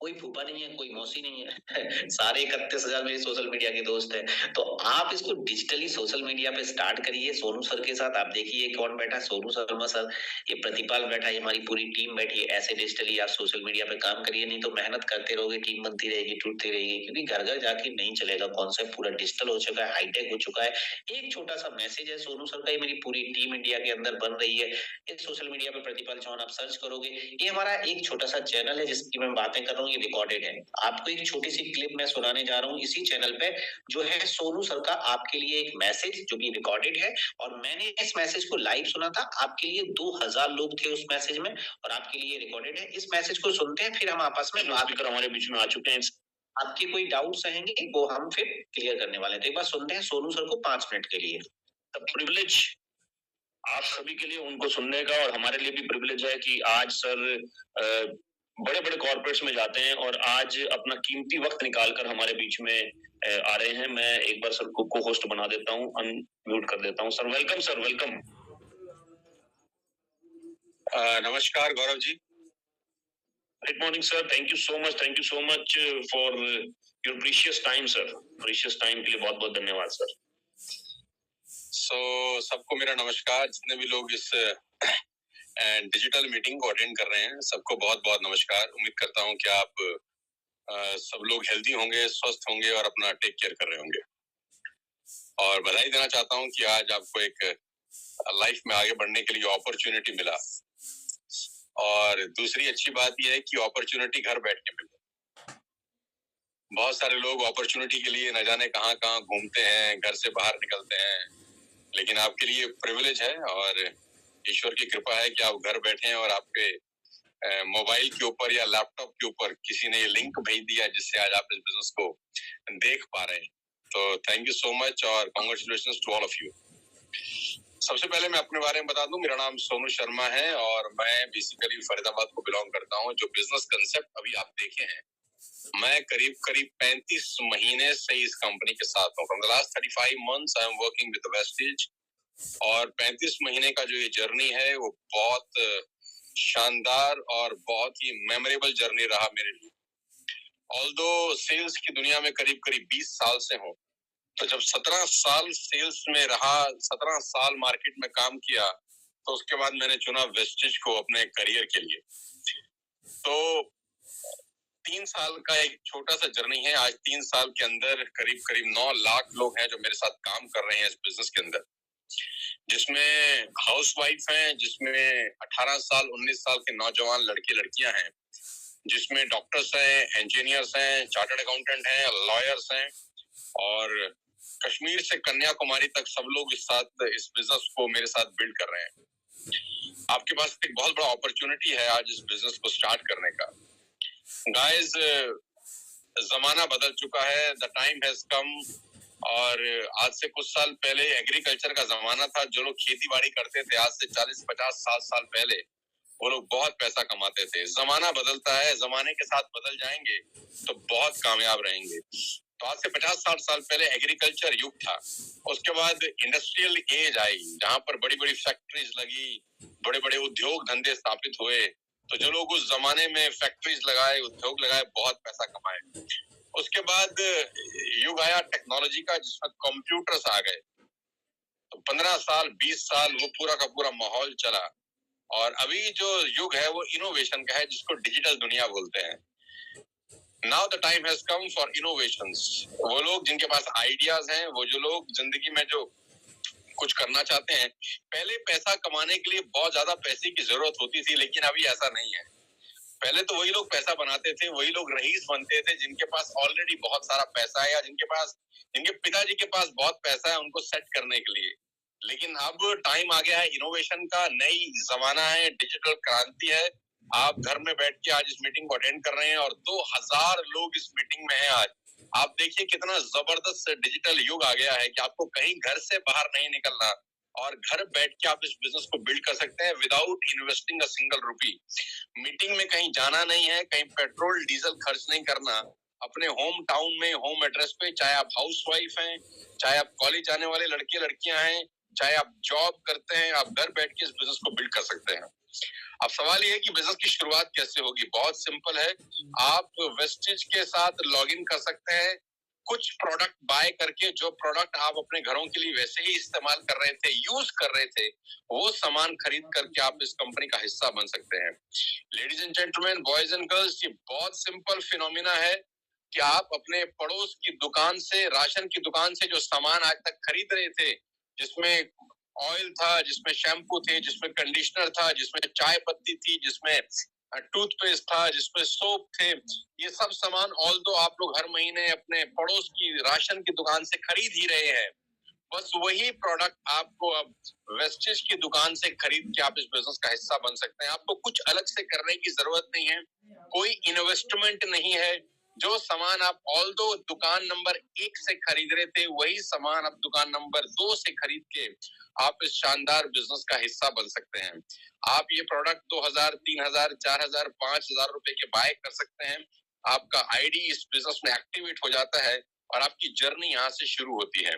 कोई फूफा नहीं है, कोई मौसी नहीं है। सारे 31,000 मेरे सोशल मीडिया के दोस्त हैं। तो आप इसको डिजिटली सोशल मीडिया पे स्टार्ट करिए सोनू सर के साथ। आप देखिए कौन बैठा, सोनू शर्मा सर, ये प्रतिपाल बैठा, ये हमारी पूरी टीम बैठी है। ऐसे डिजिटली आप सोशल मीडिया पे काम करिए, नहीं तो मेहनत करते रहोगे, टीम बनती रहेगी, टूटती रहेगी, क्योंकि घर घर जाके नहीं चलेगा। कॉन्सेप्ट पूरा डिजिटल हो चुका है, हाईटेक हो चुका है। एक छोटा सा मैसेज है सोनू सर का, ये मेरी पूरी टीम इंडिया के अंदर बन रही है। इस सोशल मीडिया पे प्रतिपाल चौहान आप सर्च करोगे, ये हमारा एक छोटा सा चैनल है जिसकी मैं बातें कर रहा हूँ, ये रिकॉर्डेड है। आपको एक छोटी सी क्लिप मैं सुनाने जा रहा हूँ इसी चैनल पे, जो है सोनू सर का आपके लिए एक मैसेज, जो कि रिकॉर्डेड है। और मैंने इस मैसेज को लाइव सुना था, आपके लिए 2000 लोग थे उस मैसेज में, और आपके लिए रिकॉर्डेड है। इस मैसेज को सुनते हैं, फिर हम आपस में बात कर, हमारे बीच में आ चुके हैं, आपके कोई डाउट्स रहेंगे वो हम फिर क्लियर करने वाले हैं। तो एक बार सुनते हैं सोनू सर को 5 मिनट के लिए। प्रिविलेज आप सभी के लिए उनको सुनने का, और हमारे लिए भी प्रिविलेज है कि आज सर बड़े बड़े कॉर्पोरेट्स में जाते हैं और आज अपना कीमती वक्त निकाल कर हमारे बीच में आ रहे हैं। मैं एक बार सर को होस्ट बना देता हूँ, अनम्यूट कर देता हूँ। Sir welcome, sir welcome. नमस्कार Gaurav ji. Good morning sir, thank you so much for your precious time sir. Precious time के लिए बहुत बहुत धन्यवाद सर। सबको मेरा नमस्कार। जितने भी लोग इस डिजिटल मीटिंग को अटेंड कर रहे हैं, सबको बहुत बहुत नमस्कार। उम्मीद करता हूं कि आप सब लोग हेल्दी होंगे, स्वस्थ होंगे और अपना टेक केयर कर रहे होंगे। और बधाई देना चाहता हूं कि आज आपको एक लाइफ में आगे बढ़ने के लिए अपॉर्चुनिटी मिला। और दूसरी अच्छी बात यह है कि अपॉर्चुनिटी घर बैठ के मिली। बहुत सारे लोग अपॉर्चुनिटी के लिए न जाने कहां कहां घूमते हैं, घर से बाहर निकलते हैं, लेकिन आपके लिए प्रिविलेज है और ईश्वर की कृपा है कि आप घर बैठे हैं और आपके मोबाइल के ऊपर या लैपटॉप के ऊपर किसी ने ये लिंक भेज दिया जिससे आज आप इस बिजनेस को देख पा रहे हैं। तो थैंक यू सो मच और congratulations to all of you. सबसे पहले मैं अपने बारे में बता दूं, मेरा नाम सोनू शर्मा है और मैं बेसिकली फरीदाबाद को बिलोंग करता हूं। जो बिजनेस कंसेप्ट अभी आप देखे हैं, मैं करीब करीब 35 महीने से इस कंपनी के साथ हूँ। From the last 35 months I am working with wastage. और 35 महीने का जो ये जर्नी है वो बहुत शानदार और बहुत ही मेमोरेबल जर्नी रहा मेरे लिए। ऑल्दो सेल्स की दुनिया में करीब करीब 20 साल से हूँ, तो जब 17 साल सेल्स में रहा, 17 साल मार्केट में काम किया, तो उसके बाद मैंने चुना वेस्टेज को अपने करियर के लिए। तो 3 साल का एक छोटा सा जर्नी है। आज 3 साल के अंदर करीब करीब 9 लाख लोग हैं जो मेरे साथ काम कर रहे हैं इस बिजनेस के अंदर, जिसमें हाउस वाइफ हैं, जिसमें 18 साल 19 साल के नौजवान लड़के लड़कियां हैं, जिसमें डॉक्टर्स हैं, इंजीनियर्स हैं, चार्टर्ड अकाउंटेंट हैं, लॉयर्स हैं, और कश्मीर से कन्याकुमारी तक सब लोग इस बिजनेस को मेरे साथ बिल्ड कर रहे हैं। आपके पास एक बहुत बड़ा अपॉर्चुनिटी है आज इस बिजनेस को स्टार्ट करने का। गाइस, जमाना बदल चुका है, द टाइम हैज कम। और आज से कुछ साल पहले एग्रीकल्चर का जमाना था। जो लोग खेती बाड़ी करते थे आज से 40, 50, 60 साल पहले, वो लोग बहुत पैसा कमाते थे। जमाना बदलता है, जमाने के साथ बदल जाएंगे तो बहुत कामयाब रहेंगे। तो आज से 50, 60 साल पहले एग्रीकल्चर युग था। उसके बाद इंडस्ट्रियल एज आई, जहां पर बड़ी बड़ी फैक्ट्रीज लगी, बड़े बड़े उद्योग धंधे स्थापित हुए। तो जो लोग उस जमाने में फैक्ट्रीज लगाए, उद्योग लगाए, बहुत पैसा कमाए। उसके बाद युग आया टेक्नोलॉजी का, जिसमें कंप्यूटर्स आ गए। तो 15 साल 20 साल वो पूरा का पूरा माहौल चला। और अभी जो युग है वो इनोवेशन का है, जिसको डिजिटल दुनिया बोलते हैं। Now the time has come for innovations. वो लोग जिनके पास आइडियाज हैं, वो जो लोग जिंदगी में जो कुछ करना चाहते हैं, पहले पैसा कमाने के लिए बहुत ज्यादा पैसे की जरूरत होती थी, लेकिन अभी ऐसा नहीं है। पहले तो वही लोग पैसा बनाते थे, वही लोग रईस बनते थे जिनके पास ऑलरेडी बहुत सारा पैसा है, या जिनके पिताजी के पास बहुत पैसा है उनको सेट करने के लिए। लेकिन अब टाइम आ गया है इनोवेशन का, नई जमाना है, डिजिटल क्रांति है। आप घर में बैठ के आज इस मीटिंग को अटेंड कर रहे हैं और 2000 लोग इस मीटिंग में हैं आज। आप देखिए कितना जबरदस्त डिजिटल युग आ गया है कि आपको कहीं घर से बाहर नहीं निकलना और घर बैठ के आप इस बिजनेस को बिल्ड कर सकते हैं without investing a single rupee. Meeting में कहीं जाना नहीं है, कहीं पेट्रोल डीजल खर्च नहीं करना। अपने होम टाउन में, होम एड्रेस पे, चाहे आप हाउस वाइफ हैं, चाहे आप कॉलेज जाने वाले लड़के लड़कियां हैं, चाहे आप जॉब करते हैं, आप घर बैठ के इस बिजनेस को बिल्ड कर सकते हैं। अब सवाल ये है कि बिजनेस की शुरुआत कैसे होगी। बहुत सिंपल है, आप वेस्टेज के साथ लॉग इन कर सकते हैं। कुछ प्रोडक्ट बाय करके, जो प्रोडक्ट आप अपने घरों के लिए वैसे ही इस्तेमाल कर रहे थे, यूज कर रहे थे, वो सामान खरीद करके आप इस कंपनी का हिस्सा बन सकते हैं। Ladies and gentleman, boys and girls, ये बहुत सिंपल फिनोमिना है कि आप अपने पड़ोस की दुकान से, राशन की दुकान से जो सामान आज तक खरीद रहे थे, जिसमें ऑयल था, जिसमें शैम्पू थे, जिसमें कंडीशनर था, जिसमें चाय पत्ती थी, जिसमें टूथपेस्ट था, जिसमें सोप थे, ये सब सामान ऑल्दो आप लोग हर महीने अपने पड़ोस की राशन की दुकान से खरीद ही रहे हैं। बस वही प्रोडक्ट आपको अब वेस्टेज की दुकान से खरीद के आप इस बिजनेस का हिस्सा बन सकते हैं। आपको कुछ अलग से करने की जरूरत नहीं है, कोई इन्वेस्टमेंट नहीं है। जो सामान आप ऑल्दो दुकान नंबर 1 से खरीद रहे थे, वही सामान आप दुकान नंबर 2 से खरीद के आप इस शानदार बिजनेस का हिस्सा बन सकते हैं। आप ये प्रोडक्ट 2000, 3000, 4000, 5000 रुपए के बाय कर सकते हैं। आपका आईडी इस बिजनेस में एक्टिवेट हो जाता है और आपकी जर्नी यहाँ से शुरू होती है।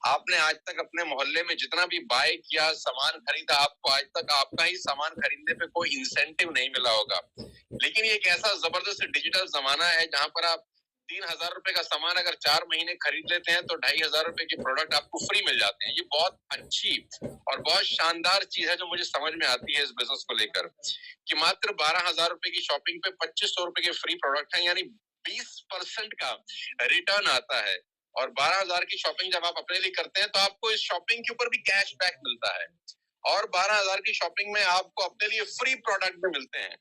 आपने आज तक अपने मोहल्ले में जितना भी बाय किया, सामान खरीदा, आपको आज तक आपका ही सामान खरीदने पे कोई इंसेंटिव नहीं मिला होगा। लेकिन ये एक ऐसा जबरदस्त डिजिटल जमाना है जहां पर आप 3000 रुपए का सामान अगर 4 महीने खरीद लेते हैं तो 2500 रुपए के प्रोडक्ट आपको फ्री मिल जाते हैं। ये बहुत अच्छी और बहुत शानदार चीज है जो मुझे समझ में आती है इस बिजनेस को लेकर, कि मात्र 12,000 रुपए की शॉपिंग पे 2500 रुपए के फ्री प्रोडक्ट हैं, यानी 20% का रिटर्न आता है। और 12,000 की शॉपिंग जब आप अपने लिए करते हैं तो आपको इस शॉपिंग के ऊपर भी कैशबैक मिलता है, और 12,000 की शॉपिंग में आपको अपने लिए फ्री प्रोडक्ट भी मिलते हैं।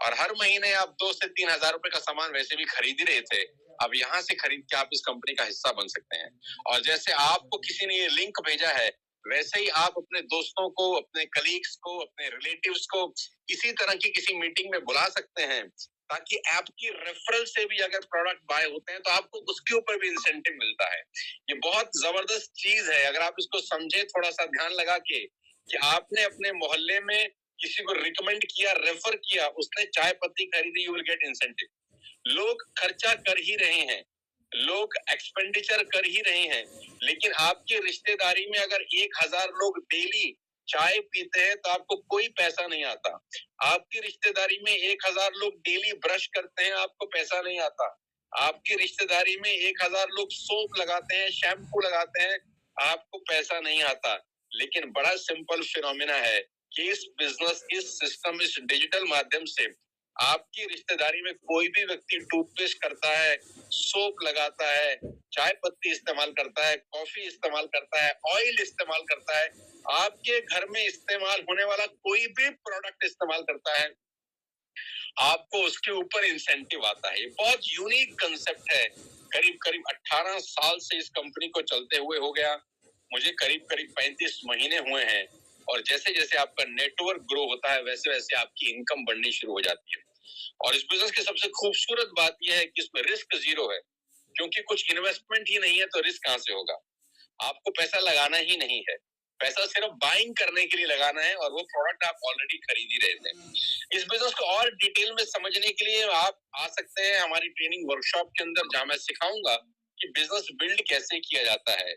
और हर महीने आप 2 से 3,000 रुपए का सामान वैसे भी खरीद ही रहे थे, अब यहाँ से खरीद के आप इस कंपनी का हिस्सा बन सकते हैं। और जैसे आपको किसी ने ये लिंक भेजा है, वैसे ही आप अपने दोस्तों को, अपने कलीग्स को, अपने रिलेटिव्स को इसी तरह की किसी मीटिंग में बुला सकते हैं, ताकि आपकी रेफरल से भी अगर प्रोडक्ट बाय होते हैं तो आपको उसके ऊपर भी इंसेंटिव मिलता है। ये बहुत जबरदस्त चीज है अगर आप इसको समझे, थोड़ा सा ध्यान लगा के, कि आपने अपने मोहल्ले में किसी को रिकमेंड किया, रेफर किया, उसने चाय पत्ती खरीदी, यू विल गेट इंसेंटिव। लोग खर्चा कर ही रहे हैं, लोग एक्सपेंडिचर कर ही रहे हैं, लेकिन आपकी रिश्तेदारी में अगर 1000 लोग डेली चाय पीते हैं तो आपको कोई पैसा नहीं आता। आपकी रिश्तेदारी में 1000 लोग डेली ब्रश करते हैं, आपको पैसा नहीं आता। आपकी रिश्तेदारी में 1000 लोग सोप लगाते हैं, शैम्पू लगाते हैं, आपको पैसा नहीं आता। लेकिन बड़ा सिंपल फिनोमिना है कि इस बिजनेस, इस सिस्टम, इस डिजिटल माध्यम से आपकी रिश्तेदारी में कोई भी व्यक्ति टूथपेस्ट करता है, सोप लगाता है, चाय पत्ती इस्तेमाल करता है, कॉफी इस्तेमाल करता है, ऑयल इस्तेमाल करता है, आपके घर में इस्तेमाल होने वाला कोई भी प्रोडक्ट इस्तेमाल करता है, आपको उसके ऊपर इंसेंटिव आता है। ये बहुत यूनिक कंसेप्ट है। करीब करीब 18 साल से इस कंपनी को चलते हुए हो गया, मुझे करीब करीब 35 महीने हुए हैं। और जैसे जैसे आपका नेटवर्क ग्रो होता है, वैसे वैसे आपकी इनकम बढ़नी शुरू हो जाती है। और इस बिजनेस की सबसे खूबसूरत बात यह है कि इसमें रिस्क जीरो है, क्योंकि कुछ इन्वेस्टमेंट ही नहीं है तो रिस्क कहां से होगा। आपको पैसा लगाना ही नहीं है, पैसा सिर्फ बाइंग करने के लिए लगाना है, और वो प्रोडक्ट आप ऑलरेडी खरीद ही रहे थे। इस बिजनेस को और डिटेल में समझने के लिए आप आ सकते हैं हमारी ट्रेनिंग वर्कशॉप के अंदर, जहां मैं सिखाऊंगा कि बिजनेस बिल्ड कैसे किया जाता है।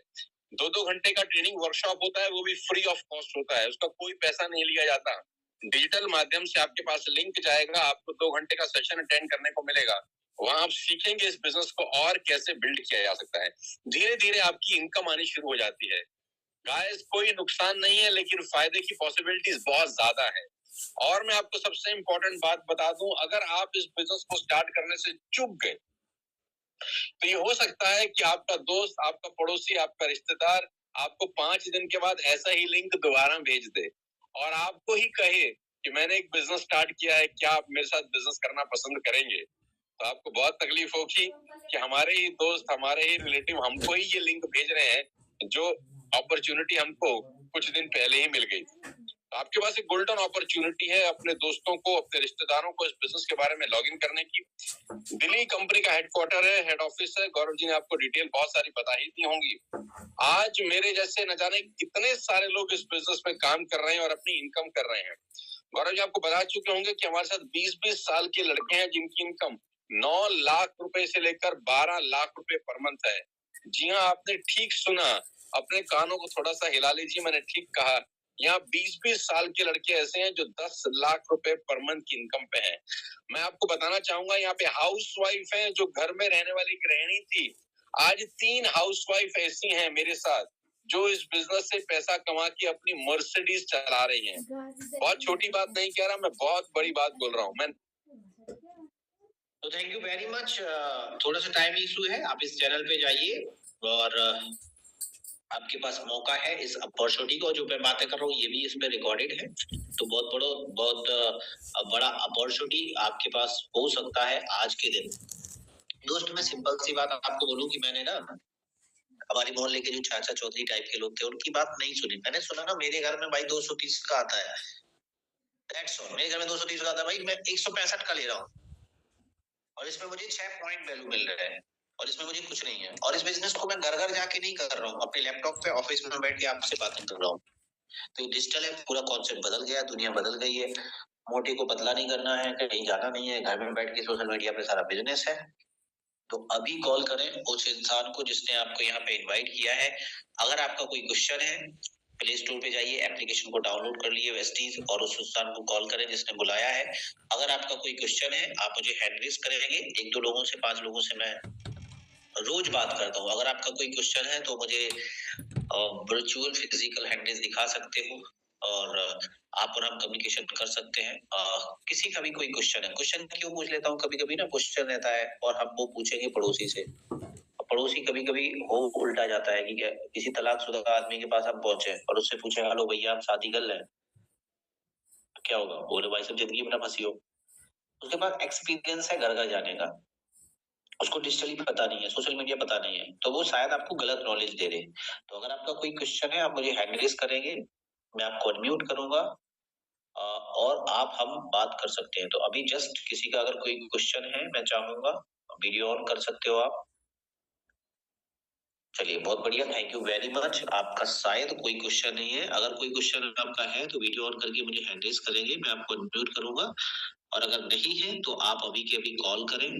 2-2 घंटे का ट्रेनिंग वर्कशॉप होता है, वो भी फ्री ऑफ कॉस्ट होता है, उसका कोई पैसा नहीं लिया जाता। डिजिटल माध्यम से आपके पास लिंक जाएगा, आपको 2 घंटे का सेशन अटेंड करने को मिलेगा। वहां आप सीखेंगे इस बिजनेस को और कैसे बिल्ड किया जा सकता है। धीरे धीरे आपकी इनकम आनी शुरू हो जाती है। गाइस, कोई नुकसान नहीं है, लेकिन फायदे की पॉसिबिलिटीज बहुत ज्यादा है। और मैं आपको सबसे इंपॉर्टेंट बात बता दूं, अगर आप इस बिजनेस को स्टार्ट करने से चूक गए तो ये हो सकता है कि आपका दोस्त, आपका पड़ोसी, आपका रिश्तेदार आपको 5 दिन के बाद ऐसा ही लिंक दोबारा भेज दे और आपको ही कहे कि मैंने एक बिजनेस स्टार्ट किया है, क्या आप मेरे साथ बिजनेस करना पसंद करेंगे। तो आपको बहुत तकलीफ होगी कि हमारे ही दोस्त, हमारे ही रिलेटिव हमको ही ये लिंक भेज रहे हैं, जो अपॉर्चुनिटी हमको कुछ दिन पहले ही मिल गई। आपके पास एक गोल्डन अपॉर्चुनिटी है अपने दोस्तों को, अपने रिश्तेदारों को इस बिजनेस के बारे में लॉगिन करने की। दिल्ली कंपनी का हेडक्वार्टर है, हेड ऑफिस है। गौरव जी ने आपको डिटेल बहुत सारी बता ही दी होंगी। आज मेरे जैसे न जाने कितने सारे लोग इस बिजनेस में काम कर रहे हैं और अपनी इनकम कर रहे हैं। गौरव जी आपको बता चुके होंगे कि हमारे साथ 20-20 साल के लड़के हैं जिनकी इनकम 9 लाख रुपए से लेकर 12 लाख रुपए पर मंथ है। जी हाँ, आपने ठीक सुना, अपने कानों को थोड़ा सा हिला लीजिए, मैंने ठीक कहा। यहाँ 20-20 साल के लड़के ऐसे हैं जो 10 लाख रुपए पर मंथ की इनकम पे हैं। मैं आपको बताना चाहूंगा, यहाँ पे हाउस वाइफ है जो घर में रहने वाली गृहिणी थी, आज 3 हाउस वाइफ ऐसी हैं मेरे साथ जो इस बिजनेस से पैसा कमा के अपनी मर्सिडीज चला रही हैं। बहुत छोटी बात नहीं कह रहा मैं, बहुत बड़ी बात बोल रहा हूँ मैं। तो थैंक यू वेरी मच। थोड़ा सा टाइम इशू है, आप इस चैनल पे जाइए और आपके पास मौका है इस अपॉर्चुनिटी को, जो मैं बातें कर रहा हूँ ये भी इसमें रिकॉर्डेड है। तो बहुत बड़ा अपॉर्चुनिटी आपके पास हो सकता है आज के दिन। दोस्त, मैं सिंपल सी बात आपको बोलूं कि मैंने ना हमारे मोहल्ले के जो चाचा चौधरी टाइप के लोग थे उनकी बात नहीं सुनी। मैंने सुना ना मेरे घर में भाई 230 का आता है, दैट्स ऑल। मेरे घर में 230 का आता है भाई, मैं 165 का ले रहा हूँ। और इसमें मुझे 6 पॉइंट वैल्यू मिल रहे हैं और इसमें मुझे कुछ नहीं है। और इस बिजनेस को मैं घर घर जाके नहीं कर रहा हूँ, अपने लैपटॉप पे ऑफिस में बैठ के आपसे बातें कर रहा हूँ। तो ये डिजिटल है, पूरा कॉन्सेप्ट बदल गया, दुनिया बदल गई है। मोटी को पतला नहीं करना है, कहीं जाना नहीं है, घर में बैठ के सोशल मीडिया पे सारा बिजनेस है। तो अभी कॉल करें उस इंसान को जिसने आपको यहाँ पे इनवाइट किया है। अगर आपका कोई क्वेश्चन है, प्ले स्टोर पे जाइए, एप्लीकेशन को डाउनलोड कर लिए वेस्टीज, और उस इंसान को कॉल करें जिसने बुलाया है। अगर आपका कोई क्वेश्चन है, आप मुझे हैंड रेज करेंगे। 1-2 लोगों से, 5 लोगों से मैं रोज बात करता हूँ। अगर आपका कोई क्वेश्चन है तो मुझे वर्चुअल फिजिकल हैंड रेज दिखा सकते हो और आप और हम कम्युनिकेशन कर सकते हैं। किसी का भी कोई क्वेश्चन है, क्वेश्चन क्यों पूछ लेता हूँ, कभी कभी ना क्वेश्चन रहता है और हम वो पूछेंगे पड़ोसी से। पड़ोसी कभी कभी वो उल्टा जाता है कि क्या किसी तलाकशुदा आदमी के पास हम पहुंचे और उससे पूछे, हेलो भैया आप शादी कर लें, क्या होगा? बोले भाई सब जिंदगी में ना फंसी हो। उसके पास एक्सपीरियंस है घर घर जाने का, उसको डिजिटली पता नहीं है, सोशल मीडिया पता नहीं है, तो वो शायद आपको गलत नॉलेज दे रहे। तो अगर आपका कोई क्वेश्चन है, आप मुझे हैंड रेज करेंगे, मैं आपको अनम्यूट करूंगा और आप हम बात कर सकते हैं। तो अभी जस्ट किसी का अगर कोई क्वेश्चन है, मैं चाहूंगा वीडियो ऑन कर सकते हो आप। चलिए बहुत बढ़िया, थैंक यू वेरी मच। आपका शायद कोई क्वेश्चन नहीं है, अगर कोई क्वेश्चन आपका है तो वीडियो ऑन करके मुझे हैंड रेज करेंगे, मैं आपको अनम्यूट करूंगा। और अगर नहीं है तो आप अभी के अभी कॉल करें,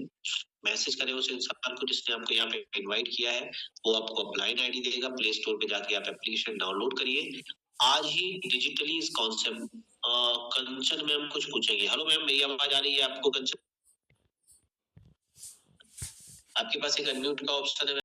मैसेज करें उस इंसान को जिसने आपको यहाँ पे इनवाइट किया है। वो आपको अपलाइन आईडी देगा, प्ले स्टोर पे जाके आप एप्लीकेशन डाउनलोड करिए। आज ही डिजिटली इस कॉन्सेप्ट कंचन मैम कुछ पूछेंगे। हेलो मैम, मेरी आवाज आ रही है आपको? कंचन, आपके पास एक अनम्यूट का ऑप्शन है।